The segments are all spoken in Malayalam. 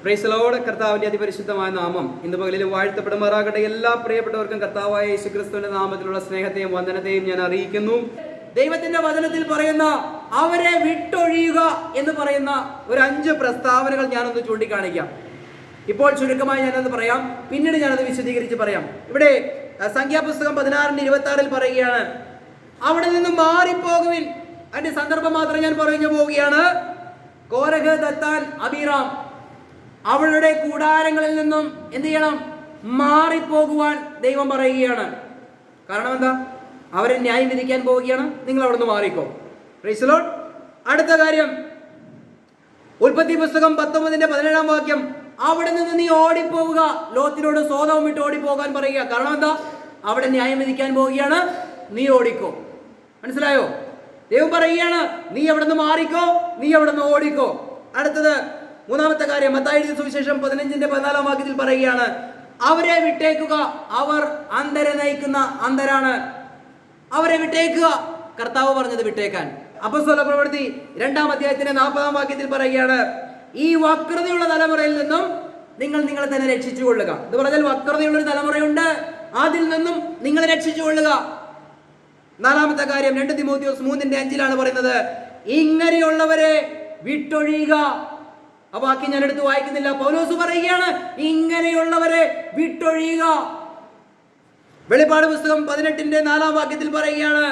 Price the Lord. കർത്താവിന്റെ അതിപരിശുദ്ധമായ നാമം ഇന്ന് പകലിൽ വാഴ്ത്തപ്പെടുമാറാകട്ടെ. എല്ലാ പ്രിയപ്പെട്ടവർക്കും കർത്താവായ യേശുക്രിസ്തുവിന്റെ നാമത്തിലുള്ള സ്നേഹത്തെയും വന്ദനത്തെയും ഞാൻ അറിയിക്കുന്നു. ദൈവത്തിന്റെ വചനത്തിൽ പറയുന്ന അവരെ വിട്ടൊഴിയുക എന്ന് പറയുന്ന ഒരു 5 പ്രസ്താവനകൾ ഞാനൊന്ന് ചൂണ്ടിക്കാണിക്കാം. ഇപ്പോൾ ചുരുക്കമായി ഞാനത് പറയാം, പിന്നീട് ഞാനത് വിശദീകരിച്ച് പറയാം. ഇവിടെ സംഖ്യാപുസ്തകം 16:26 പറയുകയാണ്, അവിടെ നിന്ന് മാറിപ്പോകുവിൻ. അതിന്റെ സന്ദർഭം മാത്രം ഞാൻ പറഞ്ഞു പോവുകയാണ്. കോരഹ്, ദത്താൻ, അബീറാം അവളുടെ കൂടാരങ്ങളിൽ നിന്നും എന്ത് ചെയ്യണം? മാറിപ്പോകുവാൻ ദൈവം പറയുകയാണ്. കാരണം എന്താ? അവരെ ന്യായം വിധിക്കാൻ പോവുകയാണ്. നിങ്ങൾ അവിടെ നിന്ന് മാറിക്കോ. Praise the Lord. അടുത്ത കാര്യം, ഉൽപ്പത്തി പുസ്തകം 19:17 വാക്യം, അവിടെ നിന്ന് നീ ഓടിപ്പോവുക. ലോത്തിനോട് സോദോം വിട്ട് ഓടിപ്പോകാൻ പറയുക. കാരണം എന്താ? അവിടെ ന്യായം വിധിക്കാൻ പോവുകയാണ്, നീ ഓടിക്കോ. മനസ്സിലായോ? ദൈവം പറയുകയാണ്, നീ അവിടെ നിന്ന് മാറിക്കോ, നീ അവിടെ നിന്ന് ഓടിക്കോ. അടുത്തത്, മൂന്നാമത്തെ കാര്യം, മത്തായി എഴുതിയ സുവിശേഷം 15:14 വാക്യത്തിൽ പറയുകയാണ്, അവരെ വിട്ടേക്കുക, അവർ അന്ധരെ നയിക്കുന്ന അന്ധരാണ്. അവരെ വിട്ടേക്കുക. കർത്താവ് പറഞ്ഞത് വിട്ടേക്കാൻ. അപ്പോസ്തല പ്രവൃത്തി 2-ാം അധ്യായത്തിന്റെ 40-ാം വാക്യത്തിൽ പറയുകയാണ്, ഈ വക്രതയുള്ള തലമുറയിൽ നിന്നും നിങ്ങൾ നിങ്ങളെ തന്നെ രക്ഷിച്ചു കൊള്ളുക. എന്ന് പറഞ്ഞാൽ വക്രതയുള്ളൊരു തലമുറയുണ്ട്, അതിൽ നിന്നും നിങ്ങളെ രക്ഷിച്ചു കൊള്ളുക. 4-ാമത്തെ കാര്യം, 2 തിമോത്തിയോസ് 3:5 പറയുന്നത്, ഇങ്ങനെയുള്ളവരെ വിട്ടൊഴിയുക. ആ വാക്യം ഞാൻ എടുത്ത് വായിക്കുന്നില്ല. പൗലോസ് പറയുകയാണ്, ഇങ്ങനെയുള്ളവരെ വിട്ടൊഴിയുക. വെളിപ്പാട് പുസ്തകം 18:4 വാക്യത്തിൽ പറയുകയാണ്,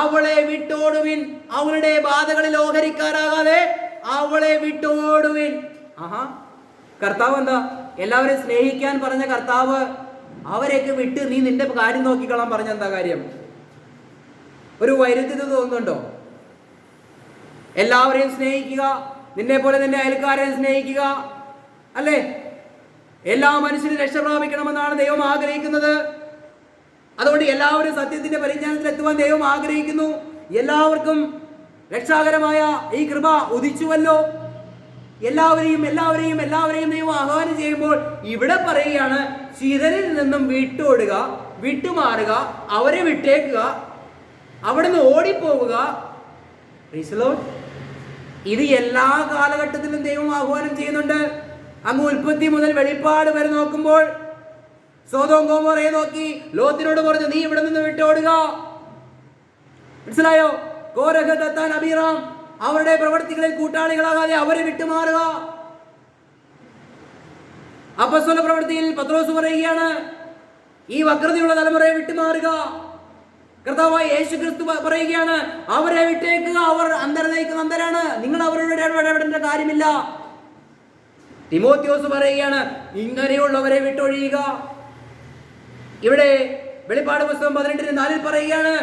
അവളെ വിട്ടോടുവിൻ, അവളുടെ ബാധകളിൽ ഓഹരിക്കാരാകാതെ അവളെ വിട്ടോടുവിൻ. ആഹാ, കർത്താവ് എന്താ? എല്ലാവരെയും സ്നേഹിക്കാൻ പറഞ്ഞ കർത്താവ് അവരെയൊക്കെ വിട്ട് നീ നിന്റെ കാര്യം നോക്കിക്കളാൻ പറഞ്ഞ എന്താ കാര്യം? ഒരു വൈരുദ്ധ്യത തോന്നുന്നുണ്ടോ? എല്ലാവരെയും സ്നേഹിക്കുക, നിന്നെ പോലെ നിന്റെ അയൽക്കാരെ സ്നേഹിക്കുക, അല്ലേ? എല്ലാ മനുഷ്യരും രക്ഷ പ്രാപിക്കണമെന്നാണ് ദൈവം ആഗ്രഹിക്കുന്നത്. അതുകൊണ്ട് എല്ലാവരും സത്യത്തിന്റെ പരിജ്ഞാനത്തിൽ എത്തുവാൻ ദൈവം ആഗ്രഹിക്കുന്നു. എല്ലാവർക്കും രക്ഷാകരമായ ഈ കൃപ ഉദിച്ചുവല്ലോ. എല്ലാവരെയും ദൈവം ആഹ്വാനം ചെയ്യുമ്പോൾ ഇവിടെ പറയുകയാണ്, ചിതറിൽ നിന്നും വിട്ടോടുക, വിട്ടുമാറുക, അവരെ വിട്ടേക്കുക, അവിടെ നിന്ന് ഓടിപ്പോവുക. Price the Lord. ഇത് എല്ലാ കാലഘട്ടത്തിലും ദൈവം ആഹ്വാനം ചെയ്യുന്നുണ്ട്. അങ്ങ് ഉൽപ്പത്തി മുതൽ വെളിപ്പാട് വരെ നോക്കുമ്പോൾ സോദോം ഗൊമോറയെ നോക്കി ലോത്തിനോട് പറഞ്ഞു, നീ ഇവിടെ നിന്ന് വിട്ടോടുക. മനസ്സിലായോ? കോരഹ്, ദത്താൻ, അബീറാം അവരുടെ പ്രവർത്തികളിൽ കൂട്ടാളികളാകാതെ അവരെ വിട്ടുമാറുക. അപ്പോസ്തല പ്രവൃത്തിയിൽ പത്രോസ് പറയുകയാണ്, ഈ വക്രതയുള്ള തലമുറയെ വിട്ടുമാറുക. കർത്താവായ യേശുക്രിസ്തു പറയുകയാണ്, അവരെ വിട്ടേക്കുക, അവർ അന്ധരെ നയിക്കുന്ന അന്ധരാണ്, നിങ്ങൾ അവരോട് ഇടപെടേണ്ട കാര്യമില്ല. തിമോത്തിയോസ് പറയുകയാണ്, ഇങ്ങനെയുള്ളവരെ വിട്ടൊഴിയുക. ഇവിടെ വെളിപ്പാട് പുസ്തകം 18:4 പറയുകയാണ്,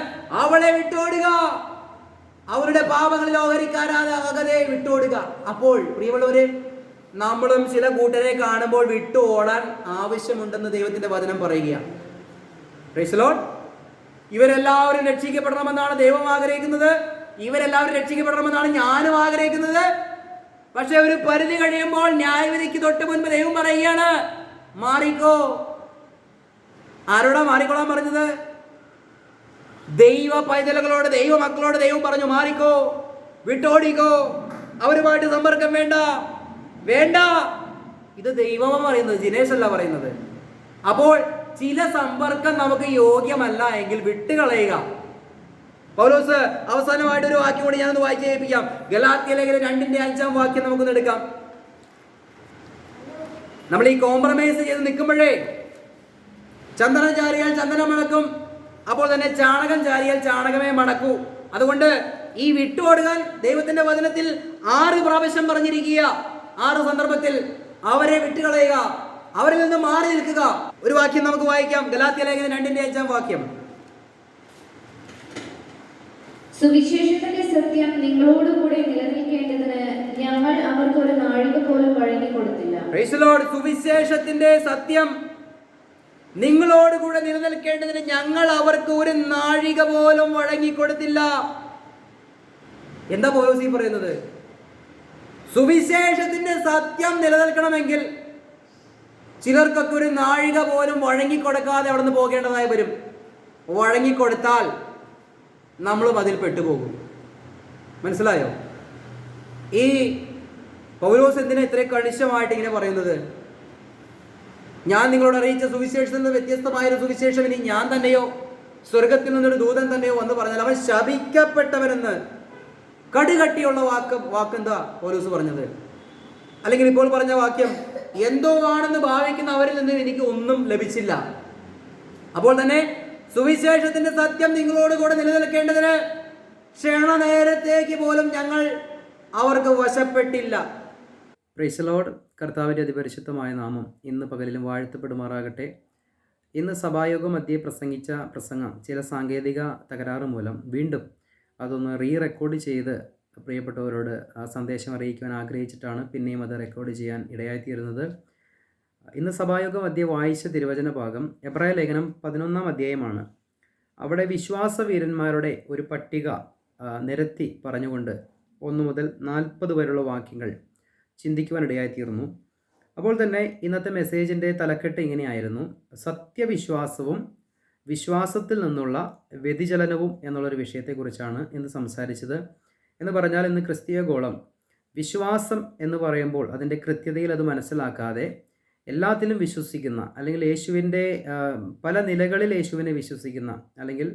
അവളെ വിട്ടോടുക, അവരുടെ പാപങ്ങളിൽ ഓഹരിക്കാരാകാതെ വിട്ടോടുക. അപ്പോൾ പ്രിയമുള്ളവരെ, നമ്മളും ചില കൂട്ടരെ കാണുമ്പോൾ വിട്ടു ഓടാൻ ആവശ്യമുണ്ടെന്ന് ദൈവത്തിന്റെ വചനം പറയുകയാണ്. Price the Lord. ഇവരെല്ലാവരും രക്ഷിക്കപ്പെടണമെന്നാണ് ദൈവം ആഗ്രഹിക്കുന്നത്. ഇവരെല്ലാവരും രക്ഷിക്കപ്പെടണമെന്നാണ് ഞാനും ആഗ്രഹിക്കുന്നത്. പക്ഷെ ഒരു പരിധി കഴിയുമ്പോൾ ന്യായവിധിക്ക് തൊട്ട് മുൻപ് ദൈവം പറയുകയാണ്, മാറിക്കോ. ആരോടാ മാറിക്കൊള്ളാൻ പറഞ്ഞത്? ദൈവ പൈതലുകളോട്, ദൈവ മക്കളോട് ദൈവം പറഞ്ഞു, മാറിക്കോ, വിട്ടോടിക്കോ, അവരുമായിട്ട് സമ്പർക്കം വേണ്ട. ഇത് ദൈവമാണ് പറയുന്നത്, ജിനേഷ് അല്ല പറയുന്നത്. അപ്പോൾ ചില സമ്പർക്കം നമുക്ക് യോഗ്യമല്ല എങ്കിൽ വിട്ടുകളയുക. പൗലോസ് അവസാനമായിട്ട് ഒരു വാക്യം കൂടി ഞാനൊന്ന് വായിച്ച് കേൾപ്പിക്കാം. ഗലാത്യ ലേഖനം 2:5 വാക്യം നമുക്കൊന്ന് എടുക്കാം. നമ്മൾ ഈ കോംപ്രമൈസ് ചെയ്ത് നിൽക്കുമ്പോഴേ, ചന്ദനം ചാരിയാൽ ചന്ദനം മണക്കും, അപ്പോൾ തന്നെ ചാണകം ചാരിയാൽ ചാണകമേ മണക്കൂ. അതുകൊണ്ട് ഈ വിട്ടോടുകാൻ ദൈവത്തിന്റെ വചനത്തിൽ 6 പ്രാവശ്യം പറഞ്ഞിരിക്കുക. 6 സന്ദർഭത്തിൽ അവരെ വിട്ടുകളയുക, അവരിൽ നിന്ന് മാറി നിൽക്കുക. ഒരു വാക്യം നമുക്ക് വായിക്കാം. ഗലാത്യ ലേഖനം 2:5 വാക്യം. സുവിശേഷത്തിന്റെ സത്യം നിങ്ങളോടുകൂടെ നിലനിൽക്കേണ്ടതിന് ഞങ്ങൾ അവർക്ക് ഒരു നാഴിക പോലും വഴങ്ങിക്കൊടുത്തില്ല. Price the Lord. സുവിശേഷത്തിന്റെ സത്യം നിങ്ങളോടുകൂടെ നിലനിൽക്കേണ്ടതിന് ഞങ്ങൾ അവർക്ക് ഒരു നാഴിക പോലും വഴങ്ങിക്കൊടുത്തില്ല. എന്താ പൗലോസ് പറയുന്നത്? സുവിശേഷത്തിന്റെ സത്യം നിലനിൽക്കണമെങ്കിൽ ചിലർക്കൊക്കെ ഒരു നാഴിക പോലും വഴങ്ങിക്കൊടുക്കാതെ അവിടെ നിന്ന് പോകേണ്ടതായി വരും. വഴങ്ങിക്കൊടുത്താൽ നമ്മളും അതിൽ പെട്ടുപോകും. മനസ്സിലായോ? ഈ പൗലോസ് എന്തിനാ ഇത്രയും കണിശമായിട്ട് ഇങ്ങനെ പറയുന്നത്? ഞാൻ നിങ്ങളോട് അറിയിച്ച സുവിശേഷത്തിൽ നിന്ന് വ്യത്യസ്തമായൊരു സുവിശേഷം ഇനി ഞാൻ തന്നെയോ സ്വർഗത്തിൽ നിന്നൊരു ദൂതൻ തന്നെയോ എന്ന് പറഞ്ഞാൽ അവൻ ശപിക്കപ്പെട്ടവനെന്ന് കടുകട്ടിയുള്ള വാക്കെന്താ പൗലോസ് പറഞ്ഞത്? അല്ലെങ്കിൽ ഇപ്പോൾ പറഞ്ഞ വാക്യം, എന്തോ ആണെന്ന് ഭാവിക്കുന്ന അവരിൽ നിന്ന് എനിക്ക് ഒന്നും ലഭിച്ചില്ല. അപ്പോൾ തന്നെ സുവിശേഷത്തിന്റെ സത്യം നിങ്ങളോട് കൂടെ നിലനിൽക്കേണ്ടതിന് ക്ഷണനേരത്തേക്ക് പോലും ഞങ്ങൾ അവർക്ക് വശപ്പെട്ടില്ല. Price the Lord. കർത്താവിൻ്റെ അതിപരിശുദ്ധമായ നാമം ഇന്ന് പകലിലും വാഴ്ത്തപ്പെടുമാറാകട്ടെ. ഇന്ന് സഭായോഗ മധ്യേ പ്രസംഗിച്ച പ്രസംഗം ചില സാങ്കേതിക തകരാറ് മൂലം വീണ്ടും അതൊന്ന് റെക്കോർഡ് ചെയ്ത് പ്രിയപ്പെട്ടവരോട് ആ സന്ദേശം അറിയിക്കുവാൻ ആഗ്രഹിച്ചിട്ടാണ് പിന്നെയും അത് റെക്കോർഡ് ചെയ്യാൻ ഇടയായിത്തീരുന്നത്. ഇന്ന് സഭായോഗ മധ്യേ വായിച്ച തിരുവചന ഭാഗം എബ്രായ ലേഖനം 11-ാം അധ്യായമാണ്. അവിടെ വിശ്വാസവീരന്മാരുടെ ഒരു പട്ടിക നിരത്തി പറഞ്ഞുകൊണ്ട് 1 മുതൽ 40 വരെയുള്ള വാക്യങ്ങൾ ചിന്തിക്കുവാനിടയായിത്തീർന്നു. അപ്പോൾ തന്നെ ഇന്നത്തെ മെസ്സേജിൻ്റെ തലക്കെട്ട് ഇങ്ങനെയായിരുന്നു: സത്യവിശ്വാസവും വിശ്വാസത്തിൽ നിന്നുള്ള വ്യതിചലനവും എന്നുള്ളൊരു വിഷയത്തെക്കുറിച്ചാണ് ഇന്ന് സംസാരിച്ചത്. എന്ന് പറഞ്ഞാൽ ഇന്ന് ക്രിസ്തീയ ഗോളം വിശ്വാസം എന്ന് പറയുമ്പോൾ അതിൻ്റെ കൃത്യതയിൽ അത് മനസ്സിലാക്കാതെ എല്ലാത്തിലും വിശ്വസിക്കുന്ന, അല്ലെങ്കിൽ യേശുവിൻ്റെ പല നിലകളിൽ യേശുവിനെ വിശ്വസിക്കുന്ന, അല്ലെങ്കിൽ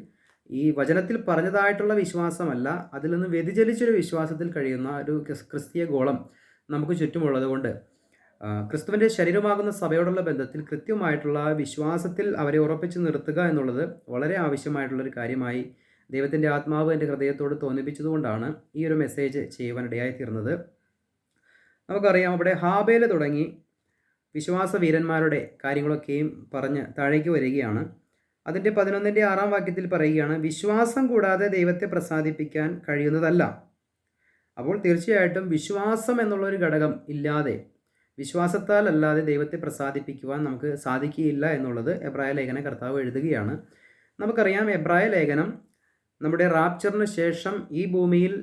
ഈ വചനത്തിൽ പറഞ്ഞതായിട്ടുള്ള വിശ്വാസമല്ല, അതിൽ നിന്ന് വ്യതിചലിച്ചൊരു വിശ്വാസത്തിൽ കഴിയുന്ന ഒരു ക്രിസ്തീയ ഗോളം നമുക്ക് ചുറ്റുമുള്ളത് കൊണ്ട് ക്രിസ്തുവിൻ്റെ ശരീരമാകുന്ന സഭയോടുള്ള ബന്ധത്തിൽ കൃത്യമായിട്ടുള്ള വിശ്വാസത്തിൽ അവരെ ഉറപ്പിച്ച് നിർത്തുക എന്നുള്ളത് വളരെ ആവശ്യമായിട്ടുള്ളൊരു കാര്യമായി ദൈവത്തിൻ്റെ ആത്മാവ് എൻ്റെ ഹൃദയത്തോട് തോന്നിപ്പിച്ചതുകൊണ്ടാണ് ഈ ഒരു മെസ്സേജ് ചെയ്യുവാനിടയായിത്തീർന്നത്. നമുക്കറിയാം, അവിടെ ഹാബേൽ തുടങ്ങി വിശ്വാസ വീരന്മാരുടെ കാര്യങ്ങളൊക്കെയും പറഞ്ഞ് താഴേക്ക് വരികയാണ്. അതിൻ്റെ 11-ന്റെ 6-ാം വാക്യത്തിൽ പറയുകയാണ്, വിശ്വാസം കൂടാതെ ദൈവത്തെ പ്രസാദിപ്പിക്കാൻ കഴിയുന്നതല്ല. അപ്പോൾ തീർച്ചയായിട്ടും വിശ്വാസം എന്നുള്ളൊരു ഘടകം ഇല്ലാതെ, വിശ്വാസത്താൽ അല്ലാതെ ദൈവത്തെ പ്രസാദിപ്പിക്കുവാൻ നമുക്ക് സാധിക്കുകയില്ല എന്നുള്ളത് എബ്രായ ലേഖന കർത്താവ് എഴുതുകയാണ്. നമുക്കറിയാം, എബ്രായ ലേഖനം നമ്മുടെ റാപ്ചറിന് ശേഷം ഈ ഭൂമിയിൽ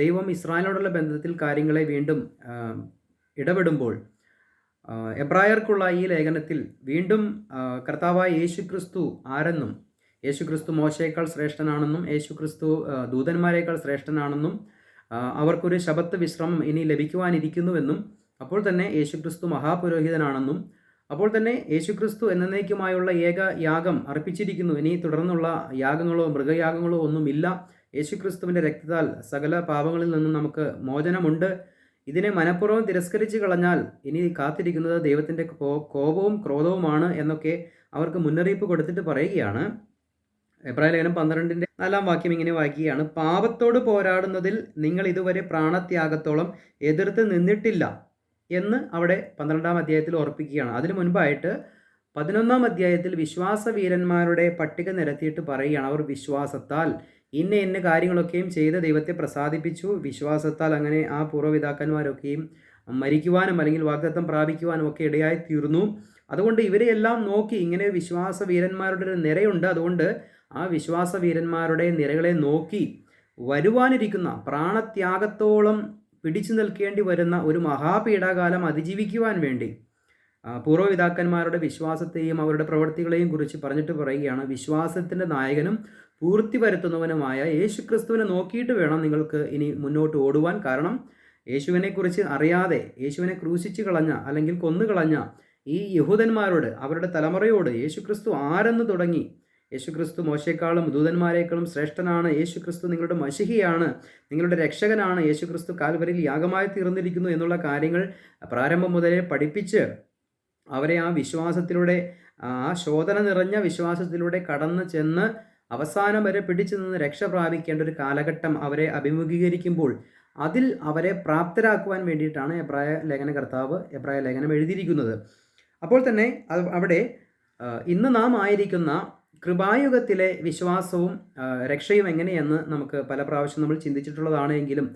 ദൈവം ഇസ്രായേലിനോടുള്ള ബന്ധത്തിൽ കാര്യങ്ങളെ വീണ്ടും ഇടപെടുമ്പോൾ എബ്രായർക്കുള്ള ഈ ലേഖനത്തിൽ വീണ്ടും കർത്താവായ യേശുക്രിസ്തു ആരെന്നും, യേശുക്രിസ്തു മോശയേക്കാൾ ശ്രേഷ്ഠനാണെന്നും യേശുക്രിസ്തു ദൂതന്മാരേക്കാൾ ശ്രേഷ്ഠനാണെന്നും അവർക്കൊരു ശബത്ത് വിശ്രമം ഇനി ലഭിക്കുവാനിരിക്കുന്നുവെന്നും, അപ്പോൾ തന്നെ യേശുക്രിസ്തു മഹാപുരോഹിതനാണെന്നും, അപ്പോൾ തന്നെ യേശുക്രിസ്തു എന്നേക്കുമായുള്ള ഏക യാഗം അർപ്പിച്ചിരിക്കുന്നു, ഇനി തുടർന്നുള്ള യാഗങ്ങളോ മൃഗയാഗങ്ങളോ ഒന്നുമില്ല, യേശുക്രിസ്തുവിൻ്റെ രക്തത്താൽ സകല പാപങ്ങളിൽ നിന്നും നമുക്ക് മോചനമുണ്ട്, ഇതിനെ മനഃപൂർവ്വം തിരസ്കരിച്ച് കളഞ്ഞാൽ ഇനി കാത്തിരിക്കുന്നത് ദൈവത്തിൻ്റെ കോപവും ക്രോധവുമാണ് എന്നൊക്കെ അവർക്ക് മുന്നറിയിപ്പ് കൊടുത്തിട്ട് പറയുകയാണ്. എബ്രായ ലേഖനം 12-ന്റെ 4-ാം വാക്യം ഇങ്ങനെ വായിക്കുകയാണ്: പാപത്തോട് പോരാടുന്നതിൽ നിങ്ങൾ ഇതുവരെ പ്രാണത്യാഗത്തോളം എതിർത്ത് നിന്നിട്ടില്ല എന്ന് അവിടെ 12-ാം അധ്യായത്തിൽ ഓർപ്പിക്കുകയാണ്. അതിനു മുൻപായിട്ട് 11-ാം അധ്യായത്തിൽ വിശ്വാസവീരന്മാരുടെ പട്ടിക നിരത്തിയിട്ട് പറയുകയാണ്, അവർ വിശ്വാസത്താൽ ഇന്ന കാര്യങ്ങളൊക്കെയും ചെയ്ത് ദൈവത്തെ പ്രസാദിപ്പിച്ചു, വിശ്വാസത്താൽ അങ്ങനെ ആ പൂർവ്വപിതാക്കന്മാരൊക്കെയും മരിക്കുവാനും അല്ലെങ്കിൽ വാഗ്ദത്തം പ്രാപിക്കുവാനും ഒക്കെ ഇടയായി തീർന്നു. അതുകൊണ്ട് ഇവരെയെല്ലാം നോക്കി, ഇങ്ങനെ വിശ്വാസവീരന്മാരുടെ ഒരു നിരയുണ്ട്, അതുകൊണ്ട് ആ വിശ്വാസവീരന്മാരുടെ നിരകളെ നോക്കി വരുവാനിരിക്കുന്ന പ്രാണത്യാഗത്തോളം പിടിച്ചു നിൽക്കേണ്ടി വരുന്ന ഒരു മഹാപീഡാകാലം അതിജീവിക്കുവാൻ വേണ്ടി പൂർവ്വപിതാക്കന്മാരുടെ വിശ്വാസത്തെയും അവരുടെ പ്രവൃത്തികളെയും കുറിച്ച് പറഞ്ഞിട്ട് പറയുകയാണ്, വിശ്വാസത്തിൻ്റെ നായകനും പൂർത്തി വരുത്തുന്നവനുമായ യേശുക്രിസ്തുവിനെ നോക്കിയിട്ട് വേണം നിങ്ങൾക്ക് ഇനി മുന്നോട്ട് ഓടുവാൻ. കാരണം യേശുവിനെക്കുറിച്ച് അറിയാതെ യേശുവിനെ ക്രൂശിച്ച് കളഞ്ഞ അല്ലെങ്കിൽ കൊന്നുകളഞ്ഞ ഈ യഹൂദന്മാരോട്, അവരുടെ തലമുറയോട് യേശുക്രിസ്തു ആരെന്ന് തുടങ്ങി, യേശുക്രിസ്തു മോശയെക്കാളും ദൂതന്മാരെക്കാളും ശ്രേഷ്ഠനാണ്, യേശുക്രിസ്തു നിങ്ങളുടെ മശിഹിയാണ്, നിങ്ങളുടെ രക്ഷകനാണ്, യേശുക്രിസ്തു കാൽവരിയിൽ യാഗമായി തീർന്നിരിക്കുന്നു എന്നുള്ള കാര്യങ്ങൾ പ്രാരംഭം മുതലേ പഠിപ്പിച്ച് അവരെ ആ വിശ്വാസത്തിലൂടെ, ആ ശോധന നിറഞ്ഞ വിശ്വാസത്തിലൂടെ കടന്നു ചെന്ന് അവസാനം വരെ പിടിച്ചു നിന്ന് രക്ഷ പ്രാപിക്കേണ്ട ഒരു കാലഘട്ടം അവരെ അഭിമുഖീകരിക്കുമ്പോൾ അതിൽ അവരെ പ്രാപ്തരാക്കുവാൻ വേണ്ടിയിട്ടാണ് എബ്രായ ലേഖന കർത്താവ് എബ്രായ ലേഖനം എഴുതിയിരിക്കുന്നത്. അപ്പോൾ തന്നെ അവിടെ ഇന്ന് നാം ആയിരിക്കുന്ന കൃപായുഗത്തിലെ വിശ്വാസവും രക്ഷയും എങ്ങനെയെന്ന് നമുക്ക് പല പ്രാവശ്യം നമ്മൾ ചിന്തിച്ചിട്ടുള്ളതാണ്. എങ്കിലും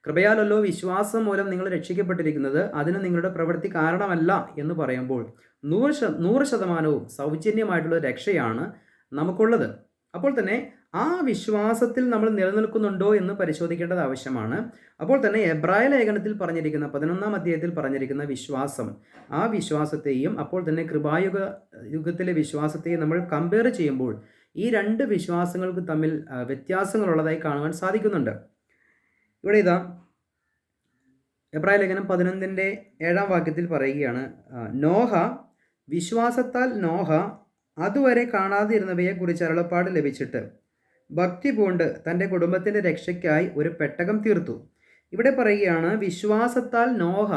കൃപയാലല്ലോ വിശ്വാസം മൂലം നിങ്ങൾ രക്ഷിക്കപ്പെട്ടിരിക്കുന്നത്, അതിന് നിങ്ങളുടെ പ്രവൃത്തി കാരണമല്ല എന്ന് പറയുമ്പോൾ 100% സൗജന്യമായിട്ടുള്ള രക്ഷയാണ് നമുക്കുള്ളത്. അപ്പോൾ തന്നെ ആ വിശ്വാസത്തിൽ നമ്മൾ നിലനിൽക്കുന്നുണ്ടോ എന്ന് പരിശോധിക്കേണ്ടത് ആവശ്യമാണ്. അപ്പോൾ തന്നെ എബ്രായ ലേഖനത്തിൽ പറഞ്ഞിരിക്കുന്ന 11-ാം അധ്യായത്തിൽ പറഞ്ഞിരിക്കുന്ന വിശ്വാസം, ആ വിശ്വാസത്തെയും അപ്പോൾ തന്നെ യുഗത്തിലെ വിശ്വാസത്തെയും നമ്മൾ കമ്പയർ ചെയ്യുമ്പോൾ ഈ രണ്ട് വിശ്വാസങ്ങൾക്ക് തമ്മിൽ വ്യത്യാസങ്ങളുള്ളതായി കാണുവാൻ സാധിക്കുന്നുണ്ട്. ഇവിടെ ഇതാ എബ്രായ ലേഖനം 11:7 പറയുകയാണ്, നോഹ വിശ്വാസത്താൽ നോഹ അതുവരെ കാണാതിരുന്നവയെ കുറിച്ച് അരുളപ്പാട് ലഭിച്ചിട്ട് ഭക്തി പൂണ്ട് തൻ്റെ കുടുംബത്തിൻ്റെ രക്ഷയ്ക്കായി ഒരു പെട്ടകം തീർത്തു. ഇവിടെ പറയുകയാണ്, വിശ്വാസത്താൽ നോഹ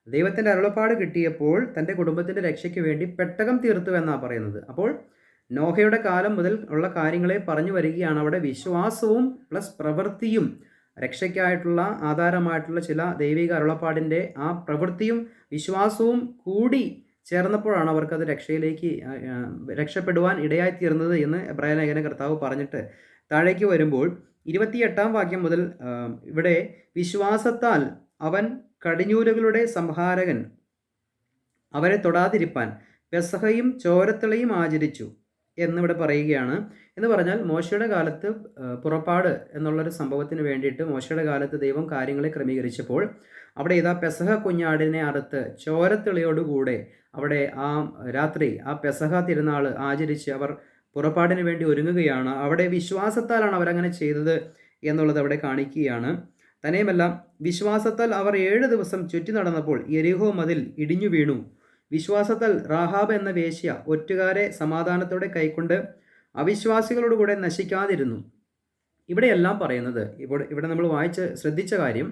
ദൈവത്തിൻ്റെ അരുളപ്പാട് കിട്ടിയപ്പോൾ തൻ്റെ കുടുംബത്തിൻ്റെ രക്ഷയ്ക്ക് വേണ്ടി പെട്ടകം തീർത്തു എന്നാണ് പറയുന്നത്. അപ്പോൾ നോഹയുടെ കാലം മുതൽ ഉള്ള കാര്യങ്ങളെ പറഞ്ഞു വരികയാണ്. അവിടെ വിശ്വാസവും പ്ലസ് പ്രവൃത്തിയും രക്ഷയ്ക്കായിട്ടുള്ള ആധാരമായിട്ടുള്ള ചില ദൈവിക അരുളപ്പാടിൻ്റെ ആ പ്രവൃത്തിയും വിശ്വാസവും കൂടി ചേർന്നപ്പോഴാണ് അവർക്കത് രക്ഷപ്പെടുവാൻ ഇടയായിത്തീർന്നത് എന്ന് എബ്രായ ലേഖന കർത്താവ് പറഞ്ഞിട്ട് താഴേക്ക് വരുമ്പോൾ 28 വാക്യം മുതൽ ഇവിടെ വിശ്വാസത്താൽ അവൻ കടിഞ്ഞൂലുകളുടെ സംഹാരകൻ അവരെ തൊടാതിരിപ്പാൻ പെസഹയും ചോരത്തിളയും ആചരിച്ചു എന്നിവിടെ പറയുകയാണ്. എന്ന് പറഞ്ഞാൽ മോശയുടെ കാലത്ത് പുറപ്പാട് എന്നുള്ളൊരു സംഭവത്തിന് വേണ്ടിയിട്ട് മോശയുടെ കാലത്ത് ദൈവം കാര്യങ്ങളെ ക്രമീകരിച്ചപ്പോൾ അവിടെ ഇതാ പെസഹ കുഞ്ഞാടിനെ അറുത്ത് ചോരത്തിളയോടുകൂടെ അവിടെ ആ രാത്രി ആ പെസഹ തിരുനാൾ ആചരിച്ച് അവർ പുറപ്പാടിന് വേണ്ടി ഒരുങ്ങുകയാണ്. അവിടെ വിശ്വാസത്താലാണ് അവരങ്ങനെ ചെയ്തത് എന്നുള്ളത് അവിടെ കാണിക്കുകയാണ്. തന്നെയുമല്ല, വിശ്വാസത്താൽ അവർ 7 ദിവസം ചുറ്റി നടന്നപ്പോൾ യെരിഹോ മതിൽ ഇടിഞ്ഞു വീണു. വിശ്വാസത്താൽ റാഹാബ് എന്ന വേശ്യ ഒറ്റുകാരെ സമാധാനത്തോടെ കൈക്കൊണ്ട് അവിശ്വാസികളോടുകൂടെ നശിക്കാതിരുന്നു. ഇവിടെയെല്ലാം പറയുന്നത് ഇവിടെ നമ്മൾ ശ്രദ്ധിച്ച കാര്യം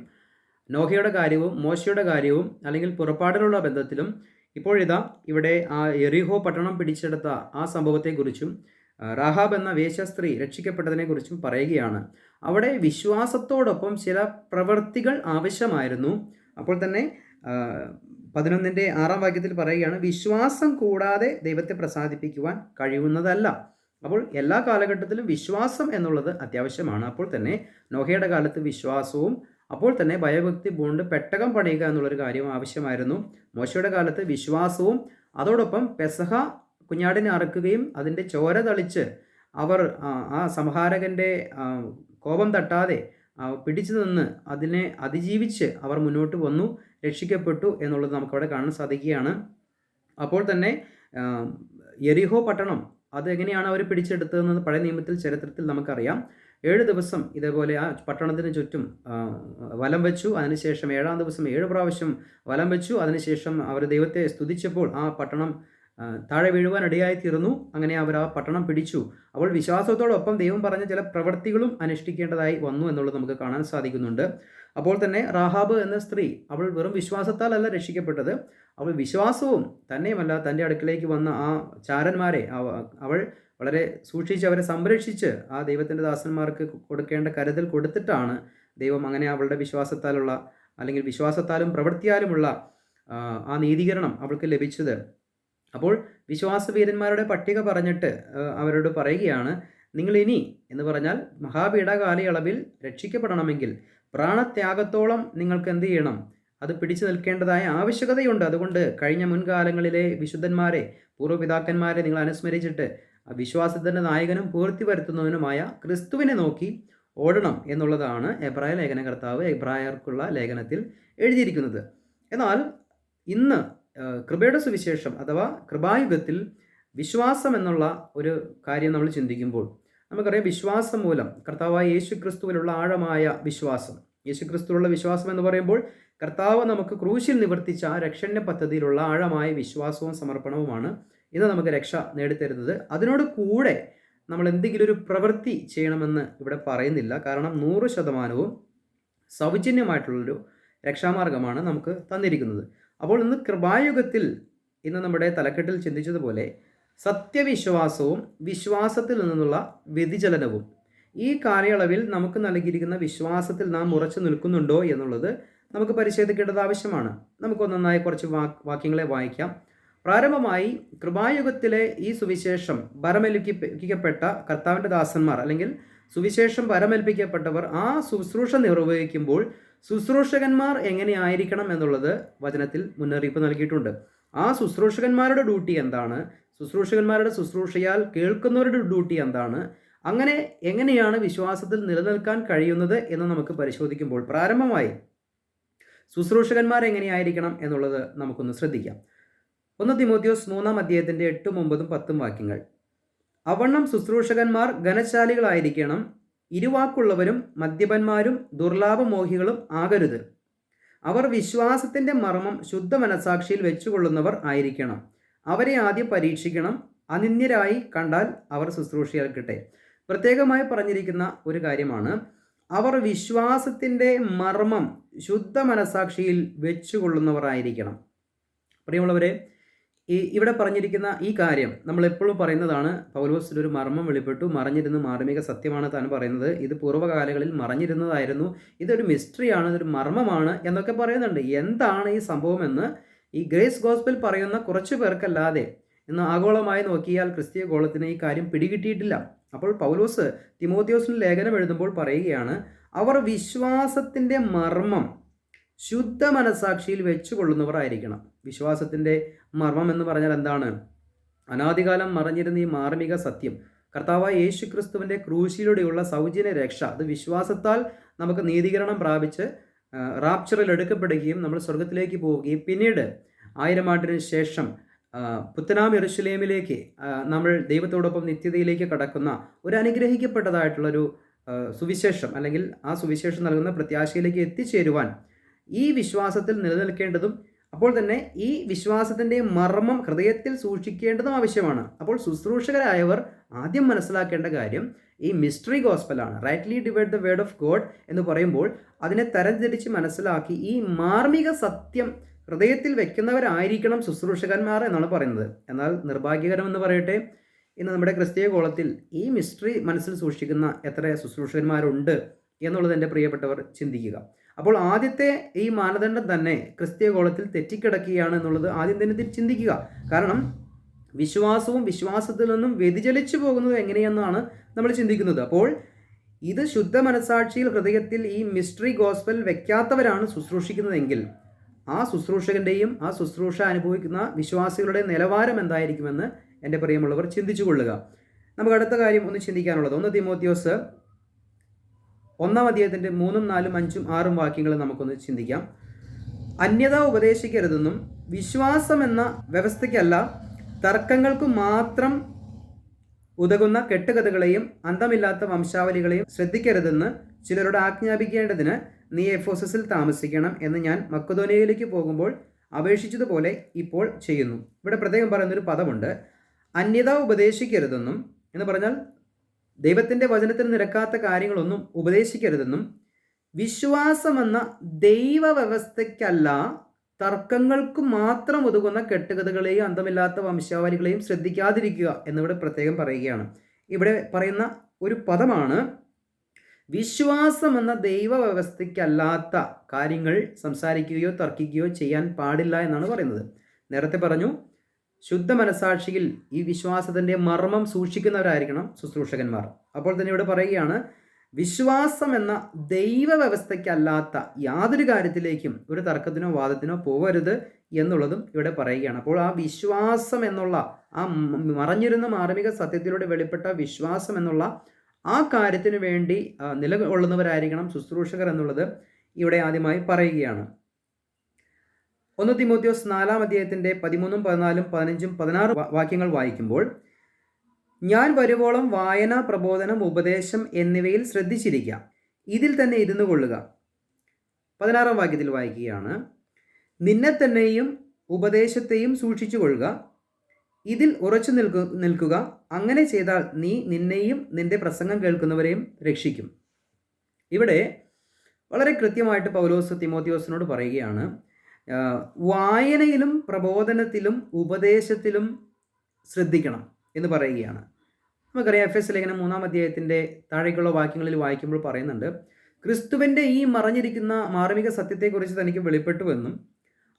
നോഹയുടെ കാര്യവും മോശയുടെ കാര്യവും അല്ലെങ്കിൽ പുറപ്പാടിനുള്ള ബന്ധത്തിലും ഇപ്പോഴിതാ ഇവിടെ ആ യെരിഹോ പട്ടണം പിടിച്ചെടുത്ത ആ സംഭവത്തെക്കുറിച്ചും റാഹാബ് എന്ന വേശ്യസ്ത്രീ രക്ഷിക്കപ്പെട്ടതിനെക്കുറിച്ചും പറയുകയാണ്. അവിടെ വിശ്വാസത്തോടൊപ്പം ചില പ്രവൃത്തികൾ ആവശ്യമായിരുന്നു. അപ്പോൾ തന്നെ 11:6 പറയുകയാണ്, വിശ്വാസം കൂടാതെ ദൈവത്തെ പ്രസാദിപ്പിക്കുവാൻ കഴിയുന്നതല്ല. അപ്പോൾ എല്ലാ കാലഘട്ടത്തിലും വിശ്വാസം എന്നുള്ളത് അത്യാവശ്യമാണ്. അപ്പോൾ തന്നെ നോഹയുടെ കാലത്ത് വിശ്വാസവും അപ്പോൾ തന്നെ ഭയഭക്തി പൂണ്ട് പെട്ടകം പണിയുക എന്നുള്ളൊരു കാര്യം ആവശ്യമായിരുന്നു. മോശയുടെ കാലത്ത് വിശ്വാസവും അതോടൊപ്പം പെസഹ കുഞ്ഞാടിനെ അറുക്കുകയും അതിൻ്റെ ചോര തളിച്ച് അവർ ആ സംഹാരകൻ്റെ കോപം തട്ടാതെ പിടിച്ചു നിന്ന് അതിനെ അതിജീവിച്ച് അവർ മുന്നോട്ട് വന്നു, രക്ഷിക്കപ്പെട്ടു എന്നുള്ളത് നമുക്കവിടെ കാണാൻ സാധിക്കുകയാണ്. അപ്പോൾ തന്നെ യെരിഹോ പട്ടണം അതെങ്ങനെയാണ് അവർ പിടിച്ചെടുത്തതെന്ന് പഴയ നിയമത്തിൽ ചരിത്രത്തിൽ നമുക്കറിയാം. 7 ദിവസം ഇതേപോലെ ആ പട്ടണത്തിന് ചുറ്റും വലം വെച്ചു. അതിനുശേഷം 7-ാം ദിവസം 7 പ്രാവശ്യം വലം വെച്ചു. അതിനുശേഷം അവർ ദൈവത്തെ സ്തുതിച്ചപ്പോൾ ആ പട്ടണം താഴെ വീഴുവാൻ ഇടയായിത്തീർന്നു. അങ്ങനെ അവർ ആ പട്ടണം പിടിച്ചു. അപ്പോൾ വിശ്വാസത്തോടൊപ്പം ദൈവം പറഞ്ഞ ചില പ്രവൃത്തികളും അനുഷ്ഠിക്കേണ്ടതായി വന്നു എന്നുള്ളത് നമുക്ക് കാണാൻ സാധിക്കുന്നുണ്ട്. അപ്പോൾ തന്നെ റാഹാബ് എന്ന സ്ത്രീ അവൾ വെറും വിശ്വാസത്താലല്ല രക്ഷിക്കപ്പെട്ടത്, അവൾ വിശ്വാസവും തന്നെയുമല്ല തൻ്റെ അടുക്കിലേക്ക് വന്ന ആ ചാരന്മാരെ അവൾ വളരെ സൂക്ഷിച്ച് അവരെ സംരക്ഷിച്ച് ആ ദൈവത്തിൻ്റെ ദാസന്മാർക്ക് കൊടുക്കേണ്ട കരുതൽ കൊടുത്തിട്ടാണ് ദൈവം അങ്ങനെ അവളുടെ വിശ്വാസത്താലുള്ള അല്ലെങ്കിൽ വിശ്വാസത്താലും പ്രവൃത്തിയാലുമുള്ള ആ നീതീകരണം അവൾക്ക് ലഭിച്ചത്. അപ്പോൾ വിശ്വാസവീരന്മാരുടെ പട്ടിക പറഞ്ഞിട്ട് അവരോട് പറയുകയാണ്, നിങ്ങൾ ഇനി എന്ന് പറഞ്ഞാൽ മഹാപീഠ കാലയളവിൽ രക്ഷിക്കപ്പെടണമെങ്കിൽ പ്രാണത്യാഗത്തോളം നിങ്ങൾക്ക് എന്ത് ചെയ്യണം, അത് പിടിച്ചു നിൽക്കേണ്ടതായ ആവശ്യകതയുണ്ട്. അതുകൊണ്ട് കഴിഞ്ഞ മുൻകാലങ്ങളിലെ വിശുദ്ധന്മാരെ പൂർവ്വപിതാക്കന്മാരെ നിങ്ങൾ അനുസ്മരിച്ചിട്ട് വിശ്വാസത്തിൻ്റെ നായകനും പൂർത്തി വരുത്തുന്നവനുമായ ക്രിസ്തുവിനെ നോക്കി ഓടണം എന്നുള്ളതാണ് എബ്രായ ലേഖനകർത്താവ് എബ്രായർക്കുള്ള ലേഖനത്തിൽ എഴുതിയിരിക്കുന്നത്. എന്നാൽ ഇന്ന് കൃപയുടെ സുവിശേഷം അഥവാ കൃപായുഗത്തിൽ വിശ്വാസം എന്നുള്ള ഒരു കാര്യം നമ്മൾ ചിന്തിക്കുമ്പോൾ നമുക്കറിയാം, വിശ്വാസം മൂലം കർത്താവായ യേശു ക്രിസ്തുവിലുള്ള ആഴമായ വിശ്വാസം, യേശു ക്രിസ്തുവിലുള്ള വിശ്വാസം എന്ന് പറയുമ്പോൾ കർത്താവ് നമുക്ക് ക്രൂശിൽ നിവർത്തിച്ച ആ രക്ഷണ്യ പദ്ധതിയിലുള്ള ആഴമായ വിശ്വാസവും സമർപ്പണവുമാണ് ഇന്ന് നമുക്ക് രക്ഷ നേടിത്തരുന്നത്. അതിനോട് കൂടെ നമ്മൾ എന്തെങ്കിലും ഒരു പ്രവൃത്തി ചെയ്യണമെന്ന് ഇവിടെ പറയുന്നില്ല. കാരണം 100% സൗജന്യമായിട്ടുള്ളൊരു രക്ഷാമാർഗമാണ് നമുക്ക് തന്നിരിക്കുന്നത്. അപ്പോൾ ഇന്ന് കൃപായുഗത്തിൽ ഇന്ന് നമ്മുടെ തലക്കെട്ടിൽ ചിന്തിച്ചതുപോലെ സത്യവിശ്വാസവും വിശ്വാസത്തിൽ നിന്നുള്ള വ്യതിചലനവും, ഈ കാലയളവിൽ നമുക്ക് നൽകിയിരിക്കുന്ന വിശ്വാസത്തിൽ നാം ഉറച്ചു നിൽക്കുന്നുണ്ടോ എന്നുള്ളത് നമുക്ക് പരിശോധിക്കേണ്ടത് ആവശ്യമാണ്. നമുക്കൊന്നായി കുറച്ച് വാക്യങ്ങളെ വായിക്കാം. പ്രാരംഭമായി കൃപായുഗത്തിലെ ഈ സുവിശേഷം ഭരമേൽപ്പിക്കപ്പെട്ട കർത്താവിൻ്റെ ദാസന്മാർ അല്ലെങ്കിൽ സുവിശേഷം ഭരമേൽപ്പിക്കപ്പെട്ടവർ ആ ശുശ്രൂഷ നിർവഹിക്കുമ്പോൾ ശുശ്രൂഷകന്മാർ എങ്ങനെയായിരിക്കണം എന്നുള്ളത് വചനത്തിൽ മുന്നറിയിപ്പ് നൽകിയിട്ടുണ്ട്. ആ ശുശ്രൂഷകന്മാരുടെ ഡ്യൂട്ടി എന്താണ്, ശുശ്രൂഷകന്മാരുടെ ശുശ്രൂഷയാൽ കേൾക്കുന്നവരുടെ ഡ്യൂട്ടി എന്താണ്, അങ്ങനെ എങ്ങനെയാണ് വിശ്വാസത്തിൽ നിലനിൽക്കാൻ കഴിയുന്നത് എന്ന് നമുക്ക് പരിശോധിക്കുമ്പോൾ പ്രാരംഭമായി ശുശ്രൂഷകന്മാർ എങ്ങനെയായിരിക്കണം എന്നുള്ളത് നമുക്കൊന്ന് ശ്രദ്ധിക്കാം. 1 തിമോത്തിയോസ് 3-ാം അധ്യായത്തിൻ്റെ 8, 9, 10 വാക്യങ്ങൾ. അവണ്ണം ശുശ്രൂഷകന്മാർ ഘനശാലികളായിരിക്കണം, ഇരുവാക്കുള്ളവരും മദ്യപന്മാരും ദുർലാഭമോഹികളും ആകരുത്. അവർ വിശ്വാസത്തിൻ്റെ മർമ്മം ശുദ്ധ മനസാക്ഷിയിൽ വെച്ചുകൊള്ളുന്നവർ ആയിരിക്കണം. അവരെ ആദ്യം പരീക്ഷിക്കണം. അനിന്യരായി കണ്ടാൽ അവർ ശുശ്രൂഷയേൽക്കട്ടെ. പ്രത്യേകമായി പറഞ്ഞിരിക്കുന്ന ഒരു കാര്യമാണ്, അവർ വിശ്വാസത്തിൻ്റെ മർമ്മം ശുദ്ധ മനസാക്ഷിയിൽ വെച്ചുകൊള്ളുന്നവർ ആയിരിക്കണം. പ്രിയമുള്ളവരെ, ഇവിടെ പറഞ്ഞിരിക്കുന്ന ഈ കാര്യം നമ്മൾ എപ്പോഴും പറയുന്നതാണ്. പൗലോസിൽ ഒരു മർമ്മം വെളിപ്പെട്ടു, മറഞ്ഞിരുന്ന മാർമിക സത്യമാണ് താൻ പറയുന്നത്. ഇത് പൂർവ്വകാലങ്ങളിൽ മറഞ്ഞിരുന്നതായിരുന്നു, ഇതൊരു മിസ്റ്ററിയാണ്, ഇതൊരു മർമ്മമാണ് എന്നൊക്കെ പറയുന്നുണ്ട്. എന്താണ് ഈ സംഭവം എന്ന് ഈ ഗ്രേസ് ഗോസ്പൽ പറയുന്ന കുറച്ച് പേർക്കല്ലാതെ ഇന്ന് ആഗോളമായി നോക്കിയാൽ ക്രിസ്തീയ ഗോളത്തിന് ഈ കാര്യം പിടികിട്ടിയിട്ടില്ല. അപ്പോൾ പൗലോസ് തിമോത്തിയോസിന് ലേഖനം എഴുതുമ്പോൾ പറയുകയാണ്, അവർ വിശ്വാസത്തിൻ്റെ മർമ്മം ശുദ്ധ മനസാക്ഷിയിൽ വെച്ചുകൊള്ളുന്നവർ ആയിരിക്കണം. വിശ്വാസത്തിൻ്റെ മർമ്മം എന്ന് പറഞ്ഞാൽ എന്താണ്? അനാദികാലം മറഞ്ഞിരുന്ന ഈ മാർമിക സത്യം, കർത്താവായ യേശു ക്രിസ്തുവിൻ്റെ ക്രൂശിലൂടെയുള്ള സൗജന്യ രക്ഷ, അത് വിശ്വാസത്താൽ നമുക്ക് നീതീകരണം പ്രാപിച്ച് റാപ്ചറിൽ എടുക്കപ്പെടുകയും നമ്മൾ സ്വർഗത്തിലേക്ക് പോവുകയും പിന്നീട് 1000 ആണ്ടിന് ശേഷം പുത്തനാം യെരുശലേമിലേക്ക് നമ്മൾ ദൈവത്തോടൊപ്പം നിത്യതയിലേക്ക് കടക്കുന്ന ഒരു അനുഗ്രഹിക്കപ്പെട്ടതായിട്ടുള്ളൊരു സുവിശേഷം, അല്ലെങ്കിൽ ആ സുവിശേഷം നൽകുന്ന പ്രത്യാശയിലേക്ക് എത്തിച്ചേരുവാൻ ഈ വിശ്വാസത്തിൽ നിലനിൽക്കേണ്ടതും, അപ്പോൾ തന്നെ ഈ വിശ്വാസത്തിൻ്റെ മർമ്മം ഹൃദയത്തിൽ സൂക്ഷിക്കേണ്ടതും ആവശ്യമാണ്. അപ്പോൾ ശുശ്രൂഷകരായവർ ആദ്യം മനസ്സിലാക്കേണ്ട കാര്യം ഈ മിസ്റ്ററി ഗോസ്പലാണ്. Rightly divide the word of God എന്ന് പറയുമ്പോൾ അതിനെ തരംതിരിച്ച് മനസ്സിലാക്കി ഈ മാർമിക സത്യം ഹൃദയത്തിൽ വെക്കുന്നവരായിരിക്കണം ശുശ്രൂഷകന്മാർ എന്നാണ് പറയുന്നത്. എന്നാൽ നിർഭാഗ്യകരമെന്ന് പറയട്ടെ, ഇന്ന് നമ്മുടെ ക്രിസ്തീയ ഗോളത്തിൽ ഈ മിസ്റ്ററി മനസ്സിൽ സൂക്ഷിക്കുന്ന എത്ര ശുശ്രൂഷകന്മാരുണ്ട് എന്നുള്ളത് എൻ്റെ പ്രിയപ്പെട്ടവർ ചിന്തിക്കുക. അപ്പോൾ ആദ്യത്തെ ഈ മാനദണ്ഡം തന്നെ ക്രിസ്തീയ ഗോളത്തിൽ തെറ്റിക്കിടക്കുകയാണ് എന്നുള്ളത് ആദ്യം തന്നെ ചിന്തിക്കുക. കാരണം വിശ്വാസവും വിശ്വാസത്തിൽ നിന്നും വ്യതിചലിച്ചു പോകുന്നത് എങ്ങനെയെന്നാണ് നമ്മൾ ചിന്തിക്കുന്നത്. അപ്പോൾ ഇത് ശുദ്ധ മനസാക്ഷിയിൽ ഹൃദയത്തിൽ ഈ മിസ്റ്ററി ഗോസ്പൽ വെക്കാത്തവരാണ് ശുശ്രൂഷിക്കുന്നതെങ്കിൽ ആ ശുശ്രൂഷകൻ്റെയും ആ ശുശ്രൂഷ അനുഭവിക്കുന്ന വിശ്വാസികളുടെ നിലവാരം എന്തായിരിക്കുമെന്ന് എൻ്റെ പ്രിയമുള്ളവർ ചിന്തിച്ചു കൊള്ളുക. നമുക്ക് അടുത്ത കാര്യം ഒന്ന് ചിന്തിക്കാനുള്ളത് 1 തിമോത്തിയോസ് 1-ാം അധ്യായത്തിൻ്റെ 3, 4, 5, 6 വാക്യങ്ങൾ നമുക്കൊന്ന് ചിന്തിക്കാം. അന്യത ഉപദേശിക്കരുതെന്നും വിശ്വാസം എന്ന വ്യവസ്ഥയ്ക്കല്ല തർക്കങ്ങൾക്ക് മാത്രം ഉതകുന്ന കെട്ടുകഥകളെയും അന്തമില്ലാത്ത വംശാവലികളെയും ശ്രദ്ധിക്കരുതെന്ന് ചിലരോട് ആജ്ഞാപിക്കേണ്ടതിന് നീ എഫോസസിൽ താമസിക്കണം എന്ന് ഞാൻ മക്കദോനിയയിലേക്ക് പോകുമ്പോൾ അപേക്ഷിച്ചതുപോലെ ഇപ്പോൾ ചെയ്യുന്നു. ഇവിടെ പ്രത്യേകം പറയുന്നൊരു പദമുണ്ട്, അന്യത ഉപദേശിക്കരുതെന്നും. എന്ന് പറഞ്ഞാൽ ദൈവത്തിൻ്റെ വചനത്തിന് നിരക്കാത്ത കാര്യങ്ങളൊന്നും ഉപദേശിക്കരുതെന്നും വിശ്വാസമെന്ന ദൈവ വ്യവസ്ഥയ്ക്കല്ല തർക്കങ്ങൾക്ക് മാത്രം ഒതുങ്ങുന്ന കെട്ടുകഥകളെയും അന്തമില്ലാത്ത വംശാവലികളെയും ശ്രദ്ധിക്കാതിരിക്കുക എന്നിവിടെ പ്രത്യേകം പറയുകയാണ്. ഇവിടെ പറയുന്ന ഒരു പദമാണ് വിശ്വാസം എന്ന ദൈവ വ്യവസ്ഥയ്ക്കല്ലാത്ത കാര്യങ്ങൾ സംസാരിക്കുകയോ തർക്കിക്കുകയോ ചെയ്യാൻ പാടില്ല എന്നാണ് പറയുന്നത്. നേരത്തെ പറഞ്ഞു, ശുദ്ധ മനസാക്ഷിയിൽ ഈ വിശ്വാസത്തിൻ്റെ മർമ്മം സൂക്ഷിക്കുന്നവരായിരിക്കണം ശുശ്രൂഷകന്മാർ. അപ്പോൾ തന്നെ ഇവിടെ പറയുകയാണ്, വിശ്വാസം എന്ന ദൈവ വ്യവസ്ഥയ്ക്കല്ലാത്ത യാതൊരു കാര്യത്തിലേക്കും ഒരു തർക്കത്തിനോ വാദത്തിനോ പോകരുത് എന്നുള്ളതും ഇവിടെ പറയുകയാണ്. അപ്പോൾ ആ വിശ്വാസം എന്നുള്ള ആ മറഞ്ഞിരുന്ന മാർമിക സത്യത്തിലൂടെ വെളിപ്പെട്ട വിശ്വാസം എന്നുള്ള ആ കാര്യത്തിന് വേണ്ടി നിലകൊള്ളുന്നവരായിരിക്കണം ശുശ്രൂഷകർ എന്നുള്ളത് ഇവിടെ ആദ്യമായി പറയുകയാണ്. 1 തിമോത്തിയോസ് 4-ാം അധ്യായത്തിൻ്റെ 13, 14, 15, 16 വാക്യങ്ങൾ വായിക്കുമ്പോൾ, ഞാൻ വരുവോളം വായന, പ്രബോധനം, ഉപദേശം എന്നിവയിൽ ശ്രദ്ധിച്ചിരിക്കാം, ഇതിൽ തന്നെ ഇരുന്നു കൊള്ളുക. 16-ാം വാക്യത്തിൽ വായിക്കുകയാണ്, നിന്നെ തന്നെയും ഉപദേശത്തെയും സൂക്ഷിച്ചു കൊള്ളുക, ഇതിൽ ഉറച്ചു നിൽക്കുക, അങ്ങനെ ചെയ്താൽ നീ നിന്നെയും നിന്റെ പ്രസംഗം കേൾക്കുന്നവരെയും രക്ഷിക്കും. ഇവിടെ വളരെ കൃത്യമായിട്ട് പൗലോസ് തിമോത്തിയോസിനോട് പറയുകയാണ്, വായനയിലും പ്രബോധനത്തിലും ഉപദേശത്തിലും ശ്രദ്ധിക്കണം എന്ന് പറയുകയാണ്. നമുക്കറിയാം, എഫെസ്യ ലേഖനം 3-ാം അധ്യായത്തിൻ്റെ താഴേക്കുള്ള വാക്യങ്ങളിൽ വായിക്കുമ്പോൾ പറയുന്നുണ്ട്, ക്രിസ്തുവിൻ്റെ ഈ മറഞ്ഞിരിക്കുന്ന മാർമിക സത്യത്തെക്കുറിച്ച് തനിക്ക് വെളിപ്പെട്ടുവെന്നും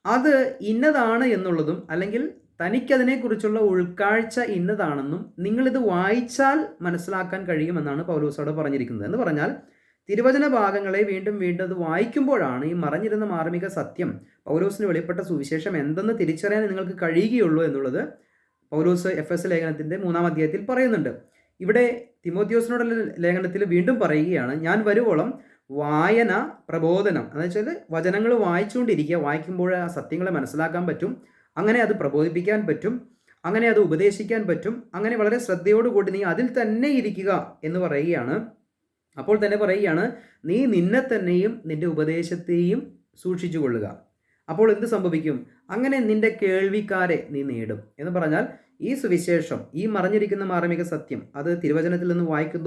അത് ഇന്നതാണ് എന്നുള്ളതും, അല്ലെങ്കിൽ തനിക്കതിനെക്കുറിച്ചുള്ള ഉൾക്കാഴ്ച ഇന്നതാണെന്നും നിങ്ങളിത് വായിച്ചാൽ മനസ്സിലാക്കാൻ കഴിയുമെന്നാണ് പൗലോസോട് പറഞ്ഞിരിക്കുന്നത്. എന്ന് പറഞ്ഞാൽ തിരുവചന ഭാഗങ്ങളെ വീണ്ടും വീണ്ടും അത് വായിക്കുമ്പോഴാണ് ഈ മറഞ്ഞിരുന്ന മാർമിക സത്യം, പൗലോസിന് വെളിപ്പെട്ട സുവിശേഷം എന്തെന്ന് തിരിച്ചറിയാൻ നിങ്ങൾക്ക് കഴിയുകയുള്ളൂ എന്നുള്ളത് പൗലോസ് എഫെസ്യ ലേഖനത്തിൻ്റെ 3-ാം അധ്യായത്തിൽ പറയുന്നുണ്ട്. ഇവിടെ തിമോത്തിയോസിനോടുള്ള ലേഖനത്തിൽ വീണ്ടും പറയുകയാണ്, ഞാൻ വരുവോളം വായന, പ്രബോധനം, എന്ന് വെച്ചാൽ വചനങ്ങൾ വായിച്ചുകൊണ്ടിരിക്കുക, വായിക്കുമ്പോൾ ആ സത്യങ്ങളെ മനസ്സിലാക്കാൻ പറ്റും, അങ്ങനെ അത് പ്രബോധിപ്പിക്കാൻ പറ്റും, അങ്ങനെ അത് ഉപദേശിക്കാൻ പറ്റും, അങ്ങനെ വളരെ ശ്രദ്ധയോടുകൂടി നീ അതിൽ തന്നെ ഇരിക്കുക എന്ന് പറയുകയാണ്. അപ്പോൾ തന്നെ പറയുകയാണ്, നീ നിന്നെ തന്നെയും നിന്റെ ഉപദേശത്തെയും സൂക്ഷിച്ചു കൊള്ളുക. അപ്പോൾ എന്ത് സംഭവിക്കും? അങ്ങനെ നിന്റെ കേൾവിക്കാരെ നീ നേടും എന്ന് പറഞ്ഞാൽ ഈ സുവിശേഷം, ഈ മറഞ്ഞിരിക്കുന്ന മാർമിക സത്യം, അത് തിരുവചനത്തിൽ നിന്ന് വായിക്കും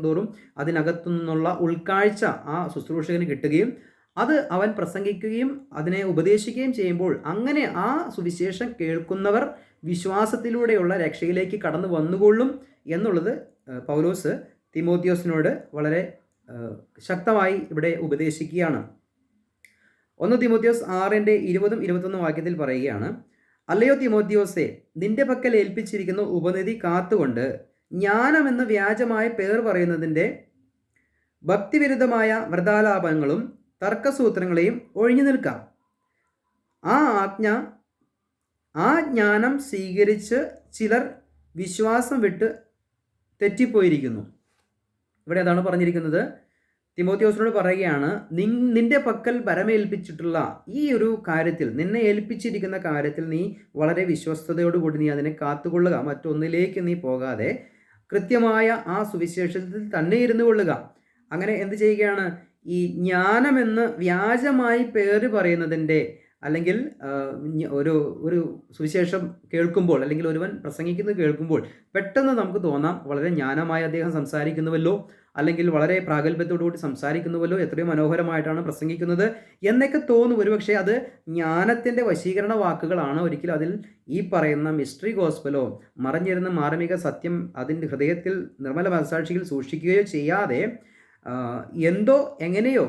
തോറും അതിനകത്തു നിന്നുള്ള ഉൾക്കാഴ്ച ആ ശുശ്രൂഷകന് കിട്ടുകയും അത് അവൻ പ്രസംഗിക്കുകയും അതിനെ ഉപദേശിക്കുകയും ചെയ്യുമ്പോൾ അങ്ങനെ ആ സുവിശേഷം കേൾക്കുന്നവർ വിശ്വാസത്തിലൂടെയുള്ള രക്ഷയിലേക്ക് കടന്നു വന്നുകൊള്ളും എന്നുള്ളത് പൗലോസ് തിമോത്തിയോസിനോട് വളരെ ശക്തമായി ഇവിടെ ഉപദേശിക്കുകയാണ്. 1 തിമോത്തിയോസ് 6:20-21 വാക്യത്തിൽ പറയുകയാണ്, അല്ലയോ തിമോത്തിയോസേ, നിന്റെ പക്കൽ ഏൽപ്പിച്ചിരിക്കുന്ന ഉപനിധി കാത്തുകൊണ്ട് ജ്ഞാനമെന്ന വ്യാജമായ പേർ പറയുന്നതിൻ്റെ ഭക്തിവിരുദ്ധമായ വ്രതാലാപങ്ങളും തർക്കസൂത്രങ്ങളെയും ഒഴിഞ്ഞു നിൽക്കാം. ആ ജ്ഞാനം സ്വീകരിച്ച് ചിലർ വിശ്വാസം വിട്ട് തെറ്റിപ്പോയിരിക്കുന്നു. ഇവിടെ അതാണ് പറഞ്ഞിരിക്കുന്നത്. തിമോത്തിയോസിനോട് പറയുകയാണ്, നിന്റെ പക്കൽ ഭരമേൽപ്പിച്ചിട്ടുള്ള ഈ ഒരു കാര്യത്തിൽ, നിന്നെ ഏൽപ്പിച്ചിരിക്കുന്ന കാര്യത്തിൽ നീ വളരെ വിശ്വസ്തയോടുകൂടി നീ അതിനെ കാത്തുകൊള്ളുക. മറ്റൊന്നിലേക്ക് നീ പോകാതെ കൃത്യമായ ആ സുവിശേഷത്തിൽ തന്നെ ഇരുന്നു കൊള്ളുക. അങ്ങനെ എന്ത് ചെയ്യുകയാണ്? ഈ ജ്ഞാനമെന്ന് വ്യാജമായി പേര് പറയുന്നതിൻ്റെ, അല്ലെങ്കിൽ ഒരു സുവിശേഷം കേൾക്കുമ്പോൾ, അല്ലെങ്കിൽ ഒരുവൻ പ്രസംഗിക്കുന്നത് കേൾക്കുമ്പോൾ പെട്ടെന്ന് നമുക്ക് തോന്നാം വളരെ ജ്ഞാനമായി അദ്ദേഹം സംസാരിക്കുന്നുവല്ലോ, അല്ലെങ്കിൽ വളരെ പ്രാഗൽഭ്യത്തോടുകൂടി സംസാരിക്കുന്നുവല്ലോ, എത്രയോ മനോഹരമായിട്ടാണ് പ്രസംഗിക്കുന്നത് എന്നൊക്കെ തോന്നും. ഒരുപക്ഷെ അത് ജ്ഞാനത്തിൻ്റെ വശീകരണ വാക്കുകളാണ്. ഒരിക്കലും അതിൽ ഈ പറയുന്ന മിസ്റ്ററി ഗോസ്പലോ മറഞ്ഞിരുന്ന മാർമിക സത്യം അതിൻ്റെ ഹൃദയത്തിൽ നിർമ്മല മനസാക്ഷിയിൽ സൂക്ഷിക്കുകയോ ചെയ്യാതെ എന്തോ എങ്ങനെയോ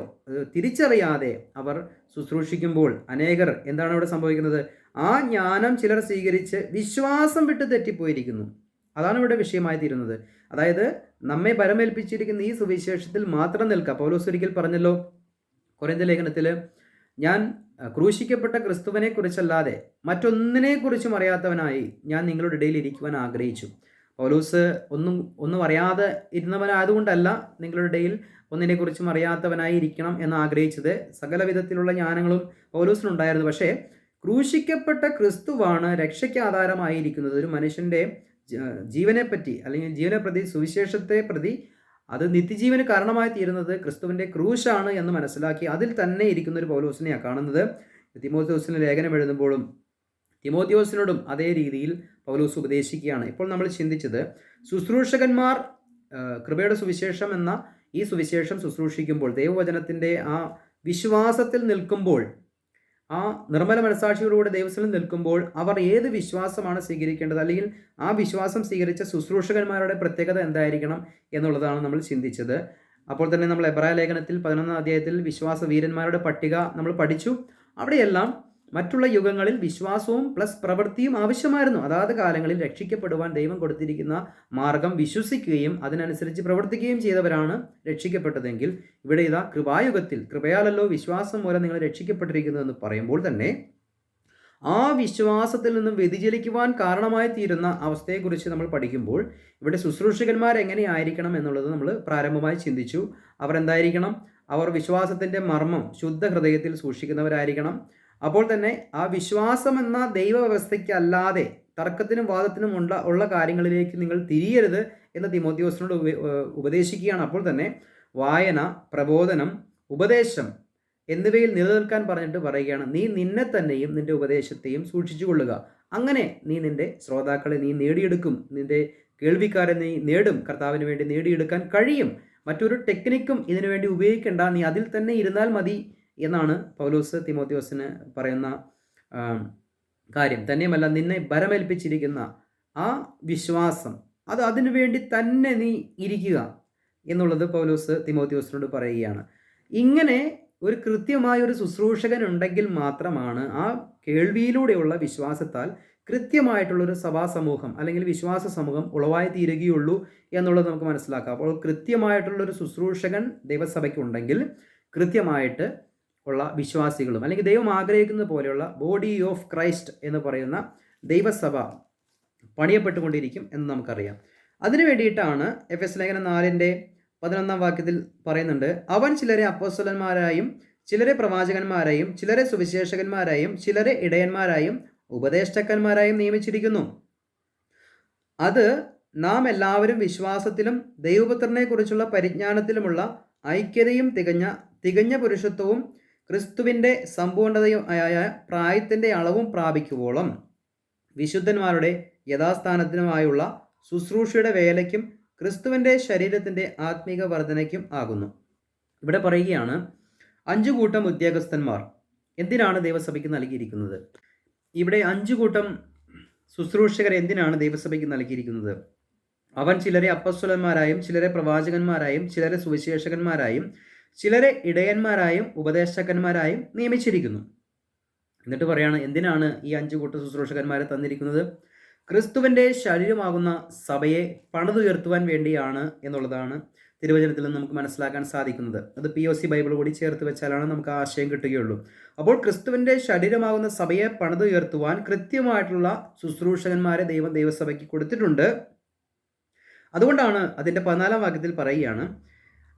തിരിച്ചറിയാതെ അവർ ശുശ്രൂഷിക്കുമ്പോൾ അനേകർ എന്താണ് ഇവിടെ സംഭവിക്കുന്നത്? ആ ജ്ഞാനം ചിലർ സ്വീകരിച്ച് വിശ്വാസം വിട്ട് തെറ്റിപ്പോയിരിക്കുന്നു. അതാണ് ഇവിടെ വിഷയമായി തീരുന്നത്. അതായത് നമ്മെ ഭരമേൽപ്പിച്ചിരിക്കുന്ന ഈ സുവിശേഷത്തിൽ മാത്രം നിൽക്കുക. പൗലോസ് ഒരിക്കൽ പറഞ്ഞല്ലോ കൊരിന്ത്യർ ലേഖനത്തിൽ, ഞാൻ ക്രൂശിക്കപ്പെട്ട ക്രിസ്തുവിനെ കുറിച്ചല്ലാതെ മറ്റൊന്നിനെക്കുറിച്ചും അറിയാത്തവനായി ഞാൻ നിങ്ങളുടെ ഇടയിൽ ഇരിക്കുവാൻ ആഗ്രഹിച്ചു. പൗലോസ് ഒന്നും അറിയാതെ ഇരുന്നവനായതുകൊണ്ടല്ല നിങ്ങളുടെ ഇടയിൽ ഒന്നിനെക്കുറിച്ചും അറിയാത്തവനായി ഇരിക്കണം എന്ന് ആഗ്രഹിച്ചത്. സകല വിധത്തിലുള്ള ജ്ഞാനങ്ങളും പൗലോസിനുണ്ടായിരുന്നു. പക്ഷേ ക്രൂശിക്കപ്പെട്ട ക്രിസ്തുവാണ് രക്ഷയ്ക്ക് ആധാരമായിരിക്കുന്നത്. ഒരു മനുഷ്യൻ്റെ ജീവനെപ്പറ്റി, അല്ലെങ്കിൽ ജീവനെ പ്രതി, സുവിശേഷത്തെ പ്രതി അത് നിത്യജീവന് കാരണമായി തീരുന്നത് ക്രിസ്തുവിൻ്റെ ക്രൂശാണ് എന്ന് മനസ്സിലാക്കി അതിൽ തന്നെ ഇരിക്കുന്ന ഒരു പൗലോസിനെയാണ് കാണുന്നത്. തിമോത്തിയോസിന് ലേഖനം എഴുതുമ്പോഴും തിമോത്തിയോസിനോടും അതേ രീതിയിൽ പൗലോസ് ഉപദേശിക്കുകയാണ്. ഇപ്പോൾ നമ്മൾ ചിന്തിച്ചത്, ശുശ്രൂഷകന്മാർ കൃപയുടെ സുവിശേഷം എന്ന ഈ സുവിശേഷം ശുശ്രൂഷിക്കുമ്പോൾ, ദൈവവചനത്തിൻ്റെ ആ വിശ്വാസത്തിൽ നിൽക്കുമ്പോൾ, ആ നിർമ്മല മനസാക്ഷിയോടുകൂടെ ദൈവത്തിൽ നിൽക്കുമ്പോൾ അവർ ഏത് വിശ്വാസമാണ് സ്വീകരിക്കേണ്ടത്, അല്ലെങ്കിൽ ആ വിശ്വാസം സ്വീകരിച്ച ശുശ്രൂഷകന്മാരുടെ പ്രത്യേകത എന്തായിരിക്കണം എന്നുള്ളതാണ് നമ്മൾ ചിന്തിച്ചത്. അപ്പോൾ തന്നെ നമ്മൾ എബ്രായ ലേഖനത്തിൽ 11-ാം അധ്യായത്തിൽ വിശ്വാസ വീരന്മാരുടെ പട്ടിക നമ്മൾ പഠിച്ചു. അവിടെയെല്ലാം മറ്റുള്ള യുഗങ്ങളിൽ വിശ്വാസവും പ്ലസ് പ്രവൃത്തിയും ആവശ്യമായിരുന്നു. അതാത് കാലങ്ങളിൽ രക്ഷിക്കപ്പെടുവാൻ ദൈവം കൊടുത്തിരിക്കുന്ന മാർഗം വിശ്വസിക്കുകയും അതിനനുസരിച്ച് പ്രവർത്തിക്കുകയും ചെയ്തവരാണ് രക്ഷിക്കപ്പെട്ടതെങ്കിൽ, ഇവിടെ ഇതാ കൃപായുഗത്തിൽ കൃപയാലല്ലോ വിശ്വാസം മൂലം നിങ്ങൾ രക്ഷിക്കപ്പെട്ടിരിക്കുന്നു എന്ന് പറയുമ്പോൾ തന്നെ ആ വിശ്വാസത്തിൽ നിന്നും വ്യതിചലിക്കുവാൻ കാരണമായി തീരുന്ന അവസ്ഥയെക്കുറിച്ച് നമ്മൾ പഠിക്കുമ്പോൾ ഇവിടെ ശുശ്രൂഷകന്മാർ എങ്ങനെയായിരിക്കണം എന്നുള്ളത് നമ്മൾ പ്രാരംഭമായി ചിന്തിച്ചു. അവർ എന്തായിരിക്കണം? അവർ വിശ്വാസത്തിൻ്റെ മർമ്മം ശുദ്ധ ഹൃദയത്തിൽ സൂക്ഷിക്കുന്നവരായിരിക്കണം. അപ്പോൾ തന്നെ ആ വിശ്വാസം എന്ന ദൈവവ്യവസ്ഥയ്ക്കല്ലാതെ തർക്കത്തിനും വാദത്തിനും ഉള്ള കാര്യങ്ങളിലേക്ക് നിങ്ങൾ തിരിയരുത് എന്ന് തിമോത്തിയോസിനോട് ഉപദേശിക്കുകയാണ്. അപ്പോൾ തന്നെ വായന, പ്രബോധനം, ഉപദേശം എന്നിവയിൽ നിലനിൽക്കാൻ പറഞ്ഞിട്ട് പറയുകയാണ്, നീ നിന്നെ തന്നെയും നിന്റെ ഉപദേശത്തെയും സൂക്ഷിച്ചു കൊള്ളുക. അങ്ങനെ നീ നിന്റെ ശ്രോതാക്കളെ നീ നേടിയെടുക്കും, നിന്റെ കേൾവിക്കാരെ നീ നേടും, കർത്താവിന് വേണ്ടി നേടിയെടുക്കാൻ കഴിയും. മറ്റൊരു ടെക്നിക്കും ഇതിനു വേണ്ടി ഉപയോഗിക്കേണ്ട, നീ അതിൽ തന്നെ ഇരുന്നാൽ മതി എന്നാണ് പൗലോസ് തിമോത്തിയോസിന് പറയുന്ന കാര്യം. തന്നെയുമല്ല, നിന്നെ ഭരമേൽപ്പിച്ചിരിക്കുന്ന ആ വിശ്വാസം അതിനു വേണ്ടി തന്നെ നീ ഇരിക്കുക എന്നുള്ളത് പൗലോസ് തിമോത്തിയോസിനോട് പറയുകയാണ്. ഇങ്ങനെ ഒരു കൃത്യമായ ഒരു ശുശ്രൂഷകൻ ഉണ്ടെങ്കിൽ മാത്രമാണ് ആ കേൾവിയിലൂടെയുള്ള വിശ്വാസത്താൽ കൃത്യമായിട്ടുള്ളൊരു സഭാസമൂഹം അല്ലെങ്കിൽ വിശ്വാസ സമൂഹം ഉളവായി തീരുകയുള്ളൂ എന്നുള്ളത് നമുക്ക് മനസ്സിലാക്കാം. അപ്പോൾ കൃത്യമായിട്ടുള്ളൊരു ശുശ്രൂഷകൻ ദൈവസഭയ്ക്കുണ്ടെങ്കിൽ കൃത്യമായിട്ട് ഉള്ള വിശ്വാസികളും, അല്ലെങ്കിൽ ദൈവം ആഗ്രഹിക്കുന്ന പോലെയുള്ള ബോഡി ഓഫ് ക്രൈസ്റ്റ് എന്ന് പറയുന്ന ദൈവസഭ പണിയപ്പെട്ടുകൊണ്ടിരിക്കും എന്ന് നമുക്കറിയാം. അതിനു വേണ്ടിയിട്ടാണ് എഫെസ്യ ലേഖനം 4:11 വാക്യത്തിൽ പറയുന്നുണ്ട്, അവൻ ചിലരെ അപ്പോസ്തലന്മാരായും ചിലരെ പ്രവാചകന്മാരായും ചിലരെ സുവിശേഷകന്മാരായും ചിലരെ ഇടയന്മാരായും ഉപദേഷ്ടാക്കന്മാരായും നിയമിച്ചിരിക്കുന്നു. അത് നാം എല്ലാവരും വിശ്വാസത്തിലും ദൈവപുത്രനെ കുറിച്ചുള്ള പരിജ്ഞാനത്തിലുമുള്ള ഐക്യതയും തികഞ്ഞ പുരുഷത്വവും ക്രിസ്തുവിൻ്റെ സമ്പൂർണ്ണതയും ആയ പ്രായത്തിൻ്റെ അളവും പ്രാപിക്കുവോളം വിശുദ്ധന്മാരുടെ യഥാസ്ഥാനത്തിനുമായുള്ള ശുശ്രൂഷയുടെ വേലയ്ക്കും ക്രിസ്തുവിൻ്റെ ശരീരത്തിൻ്റെ ആത്മീക വർധനയ്ക്കും ആകുന്നു. ഇവിടെ പറയുകയാണ് 5 കൂട്ടം ഉദ്യോഗസ്ഥന്മാർ എന്തിനാണ് ദൈവസഭയ്ക്ക് നൽകിയിരിക്കുന്നത്? ഇവിടെ 5 കൂട്ടം ശുശ്രൂഷകരെ എന്തിനാണ് ദൈവസഭയ്ക്ക് നൽകിയിരിക്കുന്നത്? അവൻ ചിലരെ അപ്പസ്വലന്മാരായും ചിലരെ പ്രവാചകന്മാരായും ചിലരെ സുവിശേഷകന്മാരായും ചിലരെ ഇടയന്മാരായും ഉപദേശകന്മാരായും നിയമിച്ചിരിക്കുന്നു. എന്നിട്ട് പറയാണ് എന്തിനാണ് ഈ 5 കൂട്ടം ശുശ്രൂഷകന്മാരെ തന്നിരിക്കുന്നത്? ക്രിസ്തുവിൻ്റെ ശരീരമാകുന്ന സഭയെ പണിതുയർത്തുവാൻ വേണ്ടിയാണ് എന്നുള്ളതാണ് തിരുവചനത്തിൽ നിന്ന് നമുക്ക് മനസ്സിലാക്കാൻ സാധിക്കുന്നത്. അത് POC ബൈബിൾ കൂടി ചേർത്ത് വെച്ചാലാണ് നമുക്ക് ആ ആശയം കിട്ടുകയുള്ളൂ. അപ്പോൾ ക്രിസ്തുവിൻ്റെ ശരീരമാകുന്ന സഭയെ പണിതുയർത്തുവാൻ കൃത്യമായിട്ടുള്ള ശുശ്രൂഷകന്മാരെ ദൈവസഭയ്ക്ക് കൊടുത്തിട്ടുണ്ട്. അതുകൊണ്ടാണ് അതിൻ്റെ 14-ാം വാക്യത്തിൽ പറയുകയാണ്,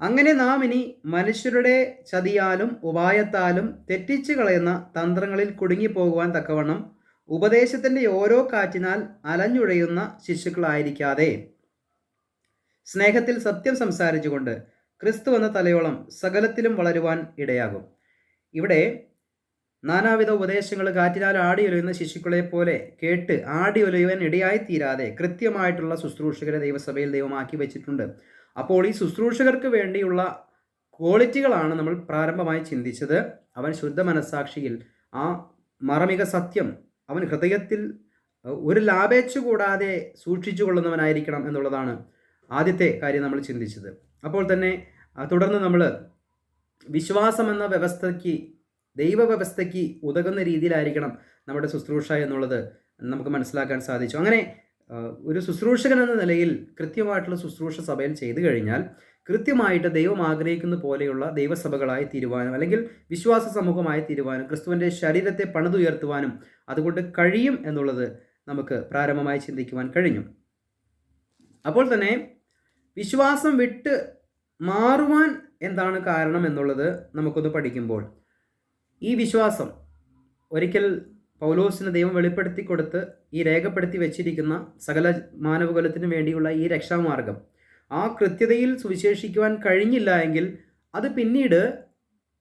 അങ്ങനെ നാം ഇനി മനുഷ്യരുടെ ചതിയാലും ഉപായത്താലും തെറ്റിച്ചു കളയുന്ന തന്ത്രങ്ങളിൽ കുടുങ്ങിപ്പോകുവാൻ തക്കവണ്ണം ഉപദേശത്തിൻ്റെ ഓരോ കാറ്റിനാൽ അലഞ്ഞുഴയുന്ന ശിശുക്കളായിരിക്കാതെ സ്നേഹത്തിൽ സത്യം സംസാരിച്ചുകൊണ്ട് ക്രിസ്തു എന്ന തലയോളം സകലത്തിലും വളരുവാൻ ഇടയാകും. ഇവിടെ നാനാവിധ ഉപദേശങ്ങൾ കാറ്റിനാൽ ആടിയൊലയുന്ന ശിശുക്കളെ പോലെ കേട്ട് ആടിയൊലയുവാൻ ഇടയായി തീരാതെ കൃത്യമായിട്ടുള്ള ശുശ്രൂഷകരെ ദൈവസഭയിൽ ദൈവമാക്കി വെച്ചിട്ടുണ്ട്. അപ്പോൾ ഈ ശുശ്രൂഷകർക്ക് വേണ്ടിയുള്ള ക്വാളിറ്റികളാണ് നമ്മൾ പ്രാരംഭമായി ചിന്തിച്ചത്. അവൻ ശുദ്ധ മനസ്സാക്ഷിയിൽ ആ മറമിക സത്യം അവൻ ഹൃദയത്തിൽ ഒരു ലാഭേച്ഛ കൂടാതെ സൂക്ഷിച്ചു കൊള്ളുന്നവനായിരിക്കണം എന്നുള്ളതാണ് ആദ്യത്തെ കാര്യം നമ്മൾ ചിന്തിച്ചത്. അപ്പോൾ തന്നെ തുടർന്ന് നമ്മൾ വിശ്വാസം എന്ന വ്യവസ്ഥയ്ക്ക് ദൈവവ്യവസ്ഥയ്ക്ക് ഉതകുന്ന രീതിയിലായിരിക്കണം നമ്മുടെ ശുശ്രൂഷ എന്നുള്ളത് നമുക്ക് മനസ്സിലാക്കാൻ സാധിച്ചു. അങ്ങനെ ഒരു ശുശ്രൂഷകൻ എന്ന നിലയിൽ കൃത്യമായിട്ടുള്ള ശുശ്രൂഷ സഭയിൽ ചെയ്തു കഴിഞ്ഞാൽ കൃത്യമായിട്ട് ദൈവം ആഗ്രഹിക്കുന്ന പോലെയുള്ള ദൈവസഭകളായി തീരുവാനും അല്ലെങ്കിൽ വിശ്വാസ സമൂഹമായി തീരുവാനും ക്രിസ്തുവിൻ്റെ ശരീരത്തെ പണിതുയർത്തുവാനും അതുകൊണ്ട് കഴിയും എന്നുള്ളത് നമുക്ക് പ്രാരംഭമായി ചിന്തിക്കുവാൻ കഴിഞ്ഞു. അപ്പോൾ തന്നെ വിശ്വാസം വിട്ട് മാറുവാൻ എന്താണ് കാരണം എന്നുള്ളത് നമുക്കൊന്ന് പഠിക്കുമ്പോൾ ഈ വിശ്വാസം ഒരിക്കൽ പൗലോസിന് ദൈവം വെളിപ്പെടുത്തി കൊടുത്ത് ഈ രേഖപ്പെടുത്തി വെച്ചിരിക്കുന്ന സകല മാനവകുലത്തിനു വേണ്ടിയുള്ള ഈ രക്ഷാമാർഗം ആ കൃത്യതയിൽ സുവിശേഷിക്കുവാൻ കഴിഞ്ഞില്ല എങ്കിൽ അത് പിന്നീട്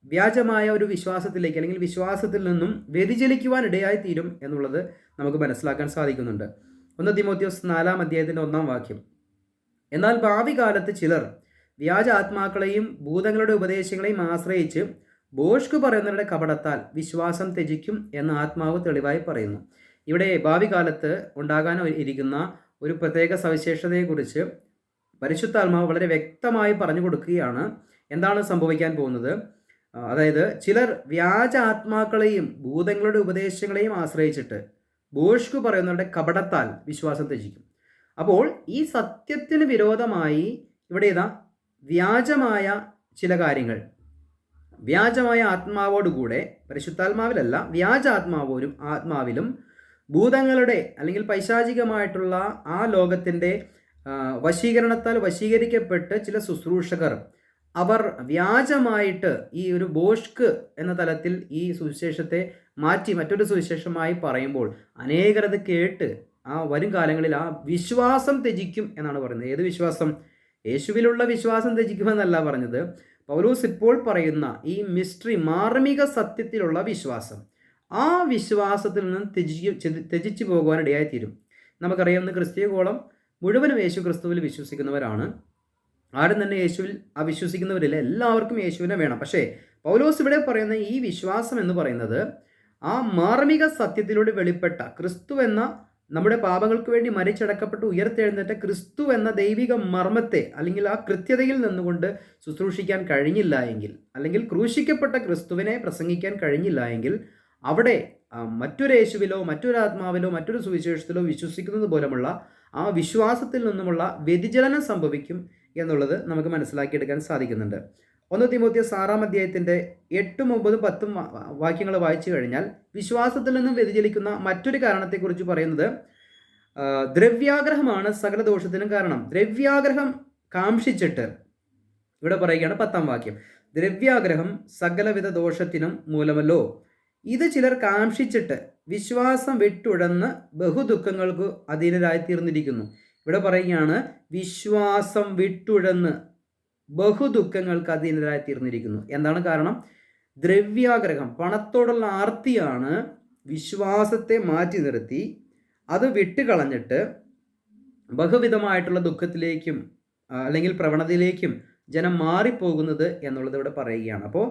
വ്യാജമായ ഒരു വിശ്വാസത്തിലേക്ക് അല്ലെങ്കിൽ വിശ്വാസത്തിൽ നിന്നും വ്യതിചലിക്കുവാൻ ഇടയായി തീരും എന്നുള്ളത് നമുക്ക് മനസ്സിലാക്കാൻ സാധിക്കുന്നുണ്ട്. 1 തിമോത്തിയോസ് 4-ാം അധ്യായത്തിൻ്റെ 1-ാം വാക്യം, എന്നാൽ ഭാവി കാലത്ത് ചിലർ വ്യാജ ആത്മാക്കളെയും ഭൂതങ്ങളുടെ ഉപദേശങ്ങളെയും ആശ്രയിച്ച് ബോഷ്ക് പറയുന്നവരുടെ കപടത്താൽ വിശ്വാസം ത്യജിക്കും എന്ന ആത്മാവ് തെളിവായി പറയുന്നു. ഇവിടെ ഭാവി കാലത്ത് ഉണ്ടാകാൻ ഇരിക്കുന്ന ഒരു പ്രത്യേക സവിശേഷതയെക്കുറിച്ച് പരിശുദ്ധാത്മാവ് വളരെ വ്യക്തമായി പറഞ്ഞു കൊടുക്കുകയാണ്. എന്താണ് സംഭവിക്കാൻ പോകുന്നത്? അതായത് ചിലർ വ്യാജ ആത്മാക്കളെയും ഭൂതങ്ങളുടെ ഉപദേശങ്ങളെയും ആശ്രയിച്ചിട്ട് ബോഷ്ക് പറയുന്നവരുടെ കപടത്താൽ വിശ്വാസം ത്യജിക്കും. അപ്പോൾ ഈ സത്യത്തിന് വിരോധമായി ഇവിടെ വ്യാജമായ ചില കാര്യങ്ങൾ, വ്യാജമായ ആത്മാവോടുകൂടെ, പരിശുദ്ധാത്മാവിലല്ല വ്യാജ ആത്മാവിലും ഭൂതങ്ങളുടെ അല്ലെങ്കിൽ പൈശാചികമായിട്ടുള്ള ആ ലോകത്തിൻ്റെ വശീകരണത്താൽ വശീകരിക്കപ്പെട്ട് ചില ശുശ്രൂഷകർ അവർ വ്യാജമായിട്ട് ഈ ഒരു ബോഷ്ക് എന്ന തലത്തിൽ ഈ സുവിശേഷത്തെ മാറ്റി മറ്റൊരു സുവിശേഷമായി പറയുമ്പോൾ അനേകർ അത് കേട്ട് ആ വരും കാലങ്ങളിൽ ആ വിശ്വാസം ത്യജിക്കും എന്നാണ് പറയുന്നത്. ഏത് വിശ്വാസം? യേശുവിലുള്ള വിശ്വാസം ത്യജിക്കുമെന്നല്ല പറഞ്ഞത്. പൗലോസ് ഇപ്പോൾ പറയുന്ന ഈ മിസ്റ്ററി മാർമിക സത്യത്തിലുള്ള വിശ്വാസം, ആ വിശ്വാസത്തിൽ നിന്ന് ത്യജിച്ചു പോകുവാൻ ഇടയായിത്തീരും. നമുക്കറിയാവുന്ന ക്രിസ്തീയഗോളം മുഴുവനും യേശു ക്രിസ്തുവിൽ വിശ്വസിക്കുന്നവരാണ്. ആരും തന്നെ യേശുവിൽ അവിശ്വസിക്കുന്നവരില്ല, എല്ലാവർക്കും യേശുവിനെ വേണം. പക്ഷേ പൗലോസ് ഇവിടെ പറയുന്ന ഈ വിശ്വാസം എന്ന് പറയുന്നത് ആ മാർമിക സത്യത്തിലൂടെ വെളിപ്പെട്ട ക്രിസ്തു എന്ന നമ്മുടെ പാപങ്ങൾക്ക് വേണ്ടി മരിച്ചടക്കപ്പെട്ട് ഉയർത്തെഴുന്നേറ്റ ക്രിസ്തു എന്ന ദൈവിക മർമ്മത്തെ അല്ലെങ്കിൽ ആ കൃത്യതയിൽ നിന്നുകൊണ്ട് ശുശ്രൂഷിക്കാൻ കഴിഞ്ഞില്ല എങ്കിൽ, അല്ലെങ്കിൽ ക്രൂശിക്കപ്പെട്ട ക്രിസ്തുവിനെ പ്രസംഗിക്കാൻ കഴിഞ്ഞില്ല എങ്കിൽ അവിടെ മറ്റൊരു യേശുവിലോ മറ്റൊരു ആത്മാവിലോ മറ്റൊരു സുവിശേഷത്തിലോ വിശ്വസിക്കുന്നത് പോലെയുള്ള ആ വിശ്വാസത്തിൽ നിന്നുമുള്ള വ്യതിചലനം സംഭവിക്കും എന്നുള്ളത് നമുക്ക് മനസ്സിലാക്കിയെടുക്കാൻ സാധിക്കുന്നുണ്ട്. 1 തിമോത്തിയോസ് 6-ാം അധ്യായത്തിൻ്റെ 8, 9, 10 വാക്യങ്ങൾ വായിച്ചു കഴിഞ്ഞാൽ വിശ്വാസത്തിൽ നിന്നും വ്യതിചലിക്കുന്ന മറ്റൊരു കാരണത്തെക്കുറിച്ച് പറയുന്നത് ദ്രവ്യാഗ്രഹമാണ് സകല ദോഷത്തിനും കാരണം. ദ്രവ്യാഗ്രഹം കാംക്ഷിച്ചിട്ട് ഇവിടെ പറയുകയാണ് 10-ാം വാക്യം, ദ്രവ്യാഗ്രഹം സകലവിധ ദോഷത്തിനും മൂലമല്ലോ. ഇത് ചിലർ കാംക്ഷിച്ചിട്ട് വിശ്വാസം വിട്ടുഴന്ന് ബഹുദുഃഖങ്ങൾക്ക് അധീനരായി തീർന്നിരിക്കുന്നു. ഇവിടെ പറയുകയാണ് വിശ്വാസം വിട്ടുഴന്ന് ബഹുദുഃഖങ്ങൾക്ക് അധീനരായി തീർന്നിരിക്കുന്നു. എന്താണ് കാരണം? ദ്രവ്യാഗ്രഹം, പണത്തോടുള്ള ആർത്തിയാണ് വിശ്വാസത്തെ മാറ്റി നിർത്തി അത് വിട്ടുകളഞ്ഞിട്ട് ബഹുവിധമായിട്ടുള്ള ദുഃഖത്തിലേക്കും അല്ലെങ്കിൽ പ്രവണതയിലേക്കും ജനം മാറിപ്പോകുന്നത് എന്നുള്ളത് ഇവിടെ പറയുകയാണ്. അപ്പോൾ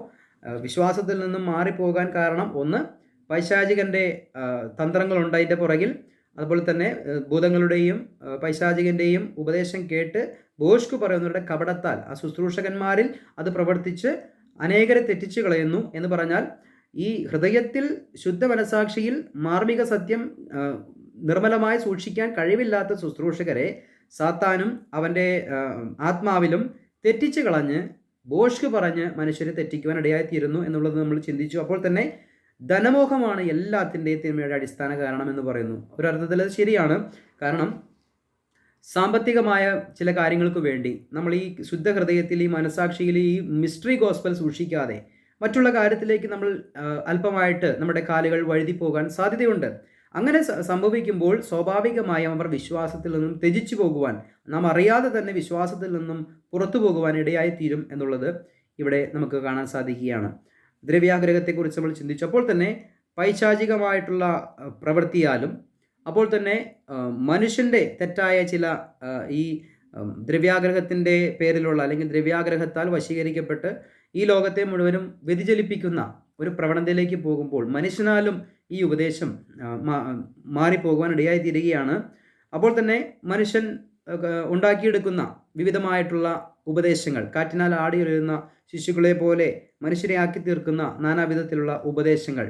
വിശ്വാസത്തിൽ നിന്നും മാറിപ്പോകാൻ കാരണം ഒന്ന്, പൈശാചികൻ്റെ തന്ത്രങ്ങളുണ്ട് അതിൻ്റെ പുറകിൽ. അതുപോലെ തന്നെ ഭൂതങ്ങളുടെയും പൈശാചികൻ്റെയും ഉപദേശം കേട്ട് ബോഷ്ക് പറയുന്നവരുടെ കപടത്താൽ ആ ശുശ്രൂഷകന്മാരിൽ അത് പ്രവർത്തിച്ച് അനേകരെ തെറ്റിച്ചു കളയുന്നു. എന്ന് പറഞ്ഞാൽ ഈ ഹൃദയത്തിൽ ശുദ്ധ മനസാക്ഷിയിൽ മാർമിക സത്യം നിർമ്മലമായി സൂക്ഷിക്കാൻ കഴിവില്ലാത്ത ശുശ്രൂഷകരെ സാത്താനും അവൻ്റെ ആത്മാവിലും തെറ്റിച്ചു കളഞ്ഞ് ബോഷ്ക് പറഞ്ഞ് മനുഷ്യരെ തെറ്റിക്കുവാൻ ഇടയായിത്തീരുന്നു എന്നുള്ളത് നമ്മൾ ചിന്തിച്ചു. അപ്പോൾ തന്നെ ധനമോഹമാണ് എല്ലാത്തിൻ്റെയും തിന്മയുടെ അടിസ്ഥാന കാരണം എന്ന് പറയുന്നു. ഒരർത്ഥത്തിൽ അത് ശരിയാണ്. കാരണം സാമ്പത്തികമായ ചില കാര്യങ്ങൾക്ക് വേണ്ടി നമ്മൾ ഈ ശുദ്ധ ഹൃദയത്തിൽ, ഈ മനസാക്ഷിയിൽ ഈ മിസ്റ്ററി ഗോസ്പൽ സൂക്ഷിക്കാതെ മറ്റുള്ള കാര്യത്തിലേക്ക് നമ്മൾ അല്പമായിട്ട് നമ്മുടെ കാലുകൾ വഴുതി പോകാൻ സാധ്യതയുണ്ട്. അങ്ങനെ സംഭവിക്കുമ്പോൾ സ്വാഭാവികമായും അവർ വിശ്വാസത്തിൽ നിന്നും ത്യജിച്ചു പോകുവാൻ, നാം അറിയാതെ തന്നെ വിശ്വാസത്തിൽ നിന്നും പുറത്തു പോകുവാൻ ഇടയായിത്തീരും എന്നുള്ളത് ഇവിടെ നമുക്ക് കാണാൻ സാധിക്കുകയാണ്. ദ്രവ്യാഗ്രഹത്തെക്കുറിച്ച് നമ്മൾ ചിന്തിച്ചപ്പോൾ തന്നെ പൈശാചികമായിട്ടുള്ള പ്രവൃത്തിയാലും അപ്പോൾ തന്നെ മനുഷ്യൻ്റെ തെറ്റായ ചില ഈ ദ്രവ്യാഗ്രഹത്തിൻ്റെ പേരിലുള്ള അല്ലെങ്കിൽ ദ്രവ്യാഗ്രഹത്താൽ വശീകരിക്കപ്പെട്ട് ഈ ലോകത്തെ മുഴുവനും വ്യതിചലിപ്പിക്കുന്ന ഒരു പ്രവണതയിലേക്ക് പോകുമ്പോൾ മനുഷ്യനാലും ഈ ഉപദേശം മാറിപ്പോകുവാൻ ഇടയായിത്തീരുകയാണ്. അപ്പോൾ തന്നെ മനുഷ്യൻ ഉണ്ടാക്കിയെടുക്കുന്ന വിവിധമായിട്ടുള്ള ഉപദേശങ്ങൾ, കാറ്റിനാൽ ആടിയുലയുന്ന ശിശുക്കളെ പോലെ മനുഷ്യരെ ആക്കി തീർക്കുന്ന നാനാവിധത്തിലുള്ള ഉപദേശങ്ങൾ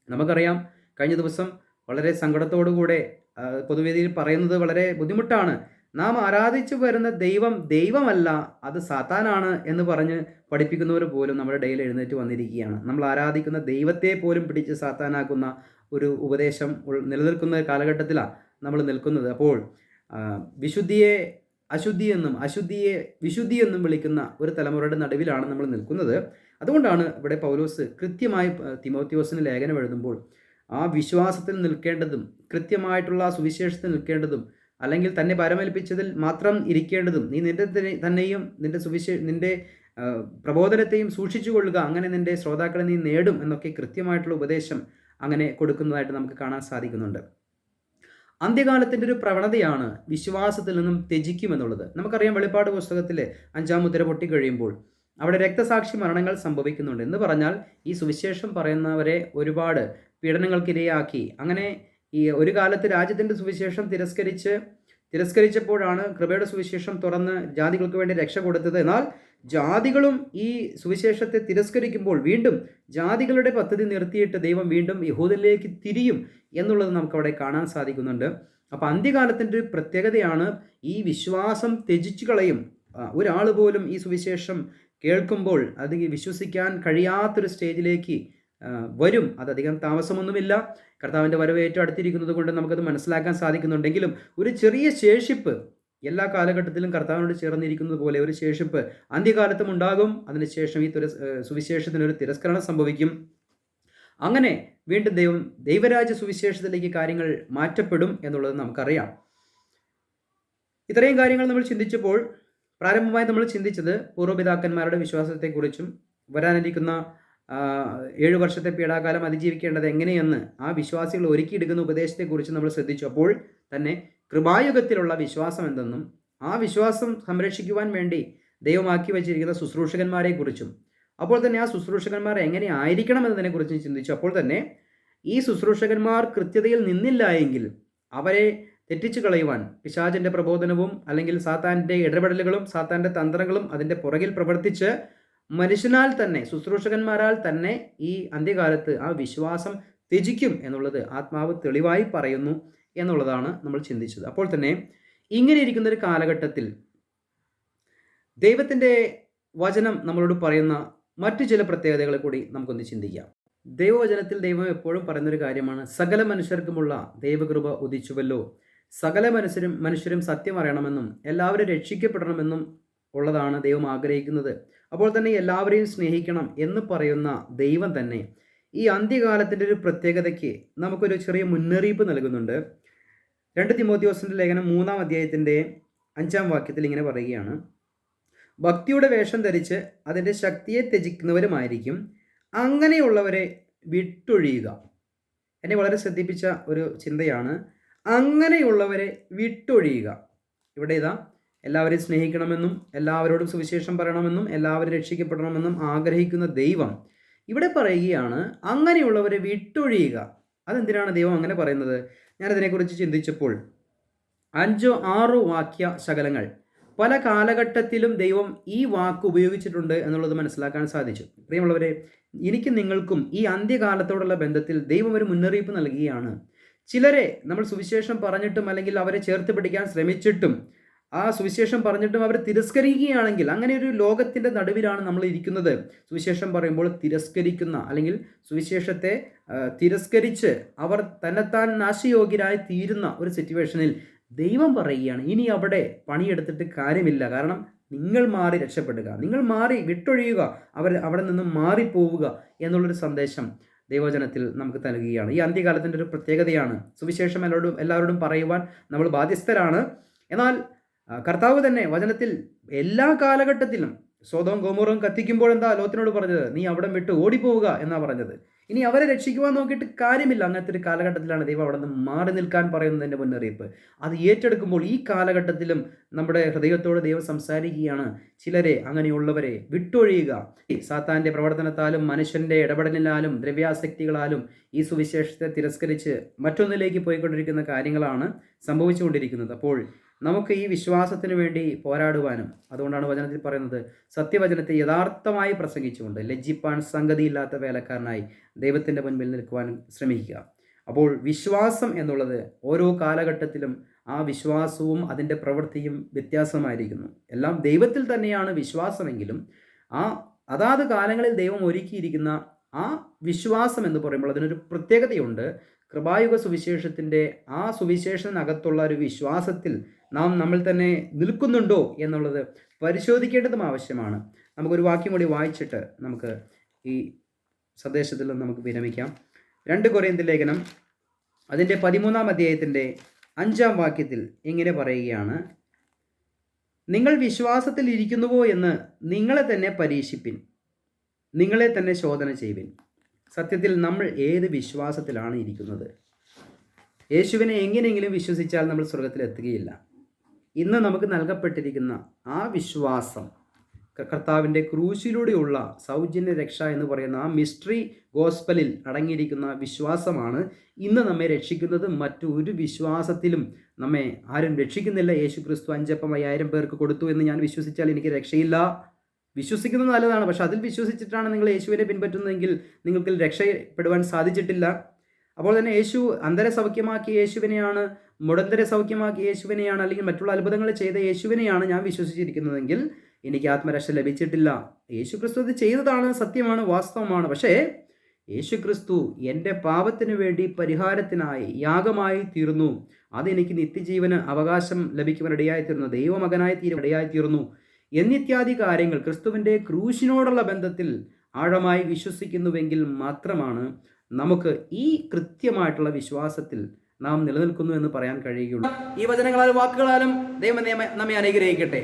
നമുക്കറിയാം. കഴിഞ്ഞ ദിവസം വളരെ സങ്കടത്തോടുകൂടെ പൊതുവേദിയിൽ പറയുന്നത് വളരെ ബുദ്ധിമുട്ടാണ്. നാം ആരാധിച്ചു വരുന്ന ദൈവം ദൈവമല്ല, അത് സാത്താനാണ് എന്ന് പറഞ്ഞ് പഠിപ്പിക്കുന്നവർ പോലും നമ്മുടെ ഇടയിൽ എഴുന്നേറ്റ് വന്നിരിക്കുകയാണ്. നമ്മൾ ആരാധിക്കുന്ന ദൈവത്തെ പോലും പിടിച്ച് സാത്താനാക്കുന്ന ഒരു ഉപദേശം നിലനിൽക്കുന്ന കാലഘട്ടത്തിലാണ് നമ്മൾ നിൽക്കുന്നത്. അപ്പോൾ വിശുദ്ധിയെ അശുദ്ധി എന്നും അശുദ്ധിയെ വിശുദ്ധി എന്നും വിളിക്കുന്ന ഒരു തലമുറയുടെ നടുവിലാണ് നമ്മൾ നിൽക്കുന്നത്. അതുകൊണ്ടാണ് ഇവിടെ പൗലോസ് കൃത്യമായി തിമോത്തിയോസിന് ലേഖനം എഴുതുമ്പോൾ ആ വിശ്വാസത്തിൽ നിൽക്കേണ്ടതും കൃത്യമായിട്ടുള്ള സുവിശേഷത്തിൽ നിൽക്കേണ്ടതും അല്ലെങ്കിൽ തന്നെ പരമേൽപ്പിച്ചതിൽ മാത്രം ഇരിക്കേണ്ടതും, നീ നിന്റെ തന്നെയും നിന്റെ പ്രബോധനത്തെയും സൂക്ഷിച്ചു കൊള്ളുക, അങ്ങനെ നിന്റെ ശ്രോതാക്കളെ നീ നേടും എന്നൊക്കെ കൃത്യമായിട്ടുള്ള ഉപദേശം അങ്ങനെ കൊടുക്കുന്നതായിട്ട് നമുക്ക് കാണാൻ സാധിക്കുന്നുണ്ട്. അന്ത്യകാലത്തിൻ്റെ ഒരു പ്രവണതയാണ് വിശ്വാസത്തിൽ നിന്നും ത്യജിക്കുമെന്നുള്ളത്. നമുക്കറിയാം, വെളിപ്പാട് പുസ്തകത്തിലെ 5-ാം മുദ്ര പൊട്ടിക്കഴിയുമ്പോൾ അവിടെ രക്തസാക്ഷി മരണങ്ങൾ സംഭവിക്കുന്നുണ്ട്. എന്ന് പറഞ്ഞാൽ ഈ സുവിശേഷം പറയുന്നവരെ ഒരുപാട് പീഡനങ്ങൾക്കിരയാക്കി, അങ്ങനെ ഈ ഒരു കാലത്ത് രാജ്യത്തിൻ്റെ സുവിശേഷം തിരസ്കരിച്ചപ്പോഴാണ് കൃപയുടെ സുവിശേഷം തുറന്ന് ജാതികൾക്ക് വേണ്ടി രക്ഷ കൊടുത്തത്. എന്നാൽ ജാതികളും ഈ സുവിശേഷത്തെ തിരസ്കരിക്കുമ്പോൾ വീണ്ടും ജാതികളുടെ പദ്ധതി നിർത്തിയിട്ട് ദൈവം വീണ്ടും യഹൂദരിലേക്ക് തിരിയും എന്നുള്ളത് നമുക്കവിടെ കാണാൻ സാധിക്കുന്നുണ്ട്. അപ്പോൾ അന്ത്യകാലത്തിൻ്റെ ഒരു പ്രത്യേകതയാണ് ഈ വിശ്വാസം ത്യജിച്ചു കളയും. ഒരാൾ പോലും ഈ സുവിശേഷം കേൾക്കുമ്പോൾ അത് വിശ്വസിക്കാൻ കഴിയാത്തൊരു സ്റ്റേജിലേക്ക് വരും. അതധികം താമസമൊന്നുമില്ല. കർത്താവിൻ്റെ വരവ് ഏറ്റവും അടുത്തിരിക്കുന്നത് കൊണ്ട് നമുക്കത് മനസ്സിലാക്കാൻ സാധിക്കുന്നുണ്ടെങ്കിലും ഒരു ചെറിയ ശേഷിപ്പ് എല്ലാ കാലഘട്ടത്തിലും കർത്താവിനോട് ചേർന്നിരിക്കുന്നത് പോലെ ഒരു ശേഷിപ്പ് അന്ത്യകാലത്തും ഉണ്ടാകും. അതിനുശേഷം ഈ സുവിശേഷത്തിനൊരു തിരസ്കരണം സംഭവിക്കും. അങ്ങനെ വീണ്ടും ദൈവരാജ്യ സുവിശേഷത്തിലേക്ക് കാര്യങ്ങൾ മാറ്റപ്പെടും എന്നുള്ളത് നമുക്കറിയാം. ഇത്രയും കാര്യങ്ങൾ നമ്മൾ ചിന്തിച്ചപ്പോൾ പ്രാരംഭമായി നമ്മൾ ചിന്തിച്ചത് പൂർവ്വപിതാക്കന്മാരുടെ വിശ്വാസത്തെക്കുറിച്ചും വരാനിരിക്കുന്ന 7 വർഷത്തെ പീഡാകാലം അതിജീവിക്കേണ്ടത് എങ്ങനെയെന്ന് ആ വിശ്വാസികൾ ഒരുക്കിയെടുക്കുന്ന ഉപദേശത്തെക്കുറിച്ച് നമ്മൾ ശ്രദ്ധിച്ചു. അപ്പോൾ തന്നെ കൃപായുഗത്തിലുള്ള വിശ്വാസം എന്തെന്നും ആ വിശ്വാസം സംരക്ഷിക്കുവാൻ വേണ്ടി ദൈവമാക്കി വച്ചിരിക്കുന്ന ശുശ്രൂഷകന്മാരെക്കുറിച്ചും അപ്പോൾ തന്നെ ആ ശുശ്രൂഷകന്മാർ എങ്ങനെ ആയിരിക്കണം എന്നതിനെക്കുറിച്ചും ചിന്തിച്ചു. അപ്പോൾ തന്നെ ഈ ശുശ്രൂഷകന്മാർ കൃത്യതയിൽ നിന്നില്ല എങ്കിൽ അവരെ തെറ്റിച്ചു കളയുവാൻ പിശാചിൻ്റെ പ്രബോധനവും അല്ലെങ്കിൽ സാത്താൻ്റെ ഇടപെടലുകളും സാത്താൻ്റെ തന്ത്രങ്ങളും അതിൻ്റെ പുറകിൽ പ്രവർത്തിച്ച് മനുഷ്യനാൽ തന്നെ ശുശ്രൂഷകന്മാരാൽ തന്നെ ഈ അന്ത്യകാലത്ത് ആ വിശ്വാസം ത്യജിക്കും എന്നുള്ളത് ആത്മാവ് തെളിവായി പറയുന്നു എന്നുള്ളതാണ് നമ്മൾ ചിന്തിച്ചത്. അപ്പോൾ തന്നെ ഇങ്ങനെ ഇരിക്കുന്നൊരു കാലഘട്ടത്തിൽ ദൈവത്തിൻ്റെ വചനം നമ്മളോട് പറയുന്ന മറ്റു ചില പ്രത്യേകതകളെ കൂടി നമുക്കൊന്ന് ചിന്തിക്കാം. ദൈവവചനത്തിൽ ദൈവം എപ്പോഴും പറയുന്നൊരു കാര്യമാണ്, സകല മനുഷ്യർക്കുമുള്ള ദൈവകൃപ ഉദിച്ചുവല്ലോ. സകല മനുഷ്യരും സത്യം അറിയണമെന്നും എല്ലാവരും രക്ഷിക്കപ്പെടണമെന്നും ഉള്ളതാണ് ദൈവം ആഗ്രഹിക്കുന്നത്. അപ്പോൾ തന്നെ എല്ലാവരെയും സ്നേഹിക്കണം എന്ന് പറയുന്ന ദൈവം തന്നെ ഈ അന്ത്യകാലത്തിൻ്റെ ഒരു പ്രത്യേകതയ്ക്ക് നമുക്കൊരു ചെറിയ മുന്നറിയിപ്പ് നൽകുന്നുണ്ട്. 2 തിമോത്തിയോസിൻ്റെ ലേഖനം 3-ാം അധ്യായത്തിൻ്റെ 5-ാം വാക്യത്തിൽ ഇങ്ങനെ പറയുകയാണ്, ഭക്തിയുടെ വേഷം ധരിച്ച് അതിൻ്റെ ശക്തിയെ ത്യജിക്കുന്നവരുമായിരിക്കും. അങ്ങനെയുള്ളവരെ വിട്ടൊഴിയുക. എന്നെ വളരെ ശ്രദ്ധിപ്പിച്ച ഒരു ചിന്തയാണ് അങ്ങനെയുള്ളവരെ വിട്ടൊഴിയുക. ഇവിടെ ഇതാ എല്ലാവരെയും സ്നേഹിക്കണമെന്നും എല്ലാവരോടും സുവിശേഷം പറയണമെന്നും എല്ലാവരും രക്ഷിക്കപ്പെടണമെന്നും ആഗ്രഹിക്കുന്ന ദൈവം ഇവിടെ പറയുകയാണ് അങ്ങനെയുള്ളവരെ വിട്ടൊഴിയുക. അതെന്തിനാണ് ദൈവം അങ്ങനെ പറയുന്നത്? ഞാനതിനെക്കുറിച്ച് ചിന്തിച്ചപ്പോൾ 5-6 വാക്യ ശകലങ്ങൾ പല കാലഘട്ടത്തിലും ദൈവം ഈ വാക്ക് ഉപയോഗിച്ചിട്ടുണ്ട് എന്നുള്ളത് മനസ്സിലാക്കാൻ സാധിച്ചു. പ്രിയമുള്ളവരെ, എനിക്കും നിങ്ങൾക്കും ഈ അന്ത്യകാലത്തോടുള്ള ബന്ധത്തിൽ ദൈവം ഒരു മുന്നറിയിപ്പ് നൽകുകയാണ്. ചിലരെ നമ്മൾ സുവിശേഷം പറഞ്ഞിട്ടും അല്ലെങ്കിൽ അവരെ ചേർത്ത് പിടിക്കാൻ ശ്രമിച്ചിട്ടും ആ സുവിശേഷം പറഞ്ഞിട്ടും അവർ തിരസ്കരിക്കുകയാണെങ്കിൽ, അങ്ങനെ ഒരു ലോകത്തിൻ്റെ നടുവിലാണ് നമ്മൾ ഇരിക്കുന്നത്. സുവിശേഷം പറയുമ്പോൾ തിരസ്കരിക്കുന്ന അല്ലെങ്കിൽ സുവിശേഷത്തെ തിരസ്കരിച്ച് അവർ തന്നെത്താൻ നാശയോഗ്യരായി തീരുന്ന ഒരു സിറ്റുവേഷനിൽ ദൈവം പറയുകയാണ് ഇനി അവിടെ പണിയെടുത്തിട്ട് കാര്യമില്ല. കാരണം നിങ്ങൾ മാറി രക്ഷപ്പെടുക, നിങ്ങൾ മാറി വിട്ടൊഴിയുക, അവിടെ നിന്ന് മാറിപ്പോവുക എന്നുള്ളൊരു സന്ദേശം ദൈവവചനത്തിൽ നമുക്ക് നൽകുകയാണ്. ഈ അന്ത്യകാലത്തിൻ്റെ ഒരു പ്രത്യേകതയാണ്. സുവിശേഷം എല്ലാവരോടും പറയുവാൻ നമ്മൾ ബാധ്യസ്ഥരാണ്. എന്നാൽ കർത്താവ് തന്നെ വചനത്തിൽ എല്ലാ കാലഘട്ടത്തിലും സൊദോം ഗൊമോറയും കത്തിക്കുമ്പോൾ എന്താ ലോത്തിനോട് പറഞ്ഞത്? നീ അവിടെ വിട്ട് ഓടിപ്പോവുക എന്നാ പറഞ്ഞത്. ഇനി അവരെ രക്ഷിക്കുവാൻ നോക്കിയിട്ട് കാര്യമില്ല. അങ്ങനത്തെ ഒരു കാലഘട്ടത്തിലാണ് ദൈവം അവിടെ നിന്ന് മാറി നിൽക്കാൻ പറയുന്നതിൻ്റെ മുന്നറിയിപ്പ്. അത് ഏറ്റെടുക്കുമ്പോൾ ഈ കാലഘട്ടത്തിലും നമ്മുടെ ഹൃദയത്തോട് ദൈവം സംസാരിക്കുകയാണ്. ചിലരെ, അങ്ങനെയുള്ളവരെ വിട്ടൊഴിയുക. സാത്താൻ്റെ പ്രവർത്തനത്താലും മനുഷ്യൻ്റെ ഇടപെടലിനാലും ദ്രവ്യാസക്തികളാലും ഈ സുവിശേഷത്തെ തിരസ്കരിച്ച് മറ്റൊന്നിലേക്ക് പോയിക്കൊണ്ടിരിക്കുന്ന കാര്യങ്ങളാണ് സംഭവിച്ചുകൊണ്ടിരിക്കുന്നത്. അപ്പോൾ നമുക്ക് ഈ വിശ്വാസത്തിന് വേണ്ടി പോരാടുവാനും, അതുകൊണ്ടാണ് വചനത്തിൽ പറയുന്നത് സത്യവചനത്തെ യഥാർത്ഥമായി പ്രസംഗിച്ചുകൊണ്ട് ലജ്ജിപ്പാൻ സംഗതിയില്ലാത്ത വേലക്കാരനായി ദൈവത്തിൻ്റെ മുൻപിൽ നിൽക്കുവാനും ശ്രമിക്കുക. അപ്പോൾ വിശ്വാസം എന്നുള്ളത് ഓരോ കാലഘട്ടത്തിലും ആ വിശ്വാസവും അതിൻ്റെ പ്രവൃത്തിയും വ്യത്യാസമായിരിക്കുന്നു. എല്ലാം ദൈവത്തിൽ തന്നെയാണ് വിശ്വാസമെങ്കിലും അതാത് കാലങ്ങളിൽ ദൈവം ഒരുക്കിയിരിക്കുന്ന ആ വിശ്വാസം എന്ന് പറയുമ്പോൾ അതിനൊരു പ്രത്യേകതയുണ്ട്. കൃപായുഗ സുവിശേഷത്തിൻ്റെ ആ സുവിശേഷത്തിനകത്തുള്ള ഒരു വിശ്വാസത്തിൽ നാം നമ്മൾ തന്നെ നിൽക്കുന്നുണ്ടോ എന്നുള്ളത് പരിശോധിക്കേണ്ടതും ആവശ്യമാണ്. നമുക്കൊരു വാക്യം കൂടി വായിച്ചിട്ട് നമുക്ക് ഈ സന്ദേശത്തിൽ നിന്ന് നമുക്ക് വിരമിക്കാം. 2 കൊരിന്ത്യർ ലേഖനം അതിൻ്റെ 13-ാം അധ്യായത്തിൻ്റെ 5-ാം വാക്യത്തിൽ ഇങ്ങനെ പറയുകയാണ്, നിങ്ങൾ വിശ്വാസത്തിൽ ഇരിക്കുന്നുവോ എന്ന് നിങ്ങളെ തന്നെ പരീക്ഷിപ്പിൻ, നിങ്ങളെ തന്നെ ശോധന ചെയ്യുവിൻ. സത്യത്തിൽ നമ്മൾ ഏത് വിശ്വാസത്തിലാണ് ഇരിക്കുന്നത്? യേശുവിനെ എങ്ങനെയെങ്കിലും വിശ്വസിച്ചാൽ നമ്മൾ സ്വർഗത്തിലെത്തുകയില്ല. ഇന്ന് നമുക്ക് നൽകപ്പെട്ടിരിക്കുന്ന ആ വിശ്വാസം, കർത്താവിൻ്റെ ക്രൂശിലൂടെയുള്ള സൗജന്യ രക്ഷ എന്ന് പറയുന്ന ആ മിസ്റ്ററി ഗോസ്പലിൽ അടങ്ങിയിരിക്കുന്ന വിശ്വാസമാണ് ഇന്ന് നമ്മെ രക്ഷിക്കുന്നത്. മറ്റൊരു വിശ്വാസത്തിലും നമ്മെ ആരും രക്ഷിക്കുന്നില്ല. യേശു ക്രിസ്തു 5 അപ്പം 5000 പേർക്ക് കൊടുത്തു എന്ന് ഞാൻ വിശ്വസിച്ചാൽ എനിക്ക് രക്ഷയില്ല. വിശ്വസിക്കുന്നത് നല്ലതാണ്, പക്ഷെ അതിൽ വിശ്വസിച്ചിട്ടാണ് നിങ്ങൾ യേശുവിനെ പിൻപറ്റുന്നതെങ്കിൽ നിങ്ങൾക്ക് രക്ഷപ്പെടുവാൻ സാധിച്ചിട്ടില്ല. അപ്പോൾ തന്നെ യേശു അന്ധരെ സൗഖ്യമാക്കിയ യേശുവിനെയാണ്, മുടന്തരെ സൗഖ്യമാക്കിയ യേശുവിനെയാണ്, അല്ലെങ്കിൽ മറ്റുള്ള അത്ഭുതങ്ങൾ ചെയ്ത യേശുവിനെയാണ് ഞാൻ വിശ്വസിച്ചിരിക്കുന്നതെങ്കിൽ എനിക്ക് ആത്മരക്ഷ ലഭിച്ചിട്ടില്ല. യേശു ക്രിസ്തു അത് ചെയ്തതാണ്, സത്യമാണ്, വാസ്തവമാണ്. പക്ഷേ യേശു ക്രിസ്തു എൻ്റെ പാപത്തിന് വേണ്ടി പരിഹാരത്തിനായി യാഗമായി തീർന്നു. അതെനിക്ക് നിത്യജീവന് അവകാശം ലഭിക്കുവാനിടയായി തീർന്നു, ദൈവമകനായി ഇടയായി തീർന്നു എന്നിത്യാദി കാര്യങ്ങൾ ക്രിസ്തുവിൻ്റെ ക്രൂശിനോടുള്ള ബന്ധത്തിൽ ആഴമായി വിശ്വസിക്കുന്നുവെങ്കിൽ മാത്രമാണ് നമുക്ക് ഈ കൃത്യമായിട്ടുള്ള വിശ്വാസത്തിൽ നാം നിലനിൽക്കുന്നു എന്ന് പറയാൻ കഴിയുകയുള്ളൂ. ഈ വചനങ്ങളാലും വാക്കുകളാലും ദൈവം നമ്മെ അനുഗ്രഹിക്കട്ടെ.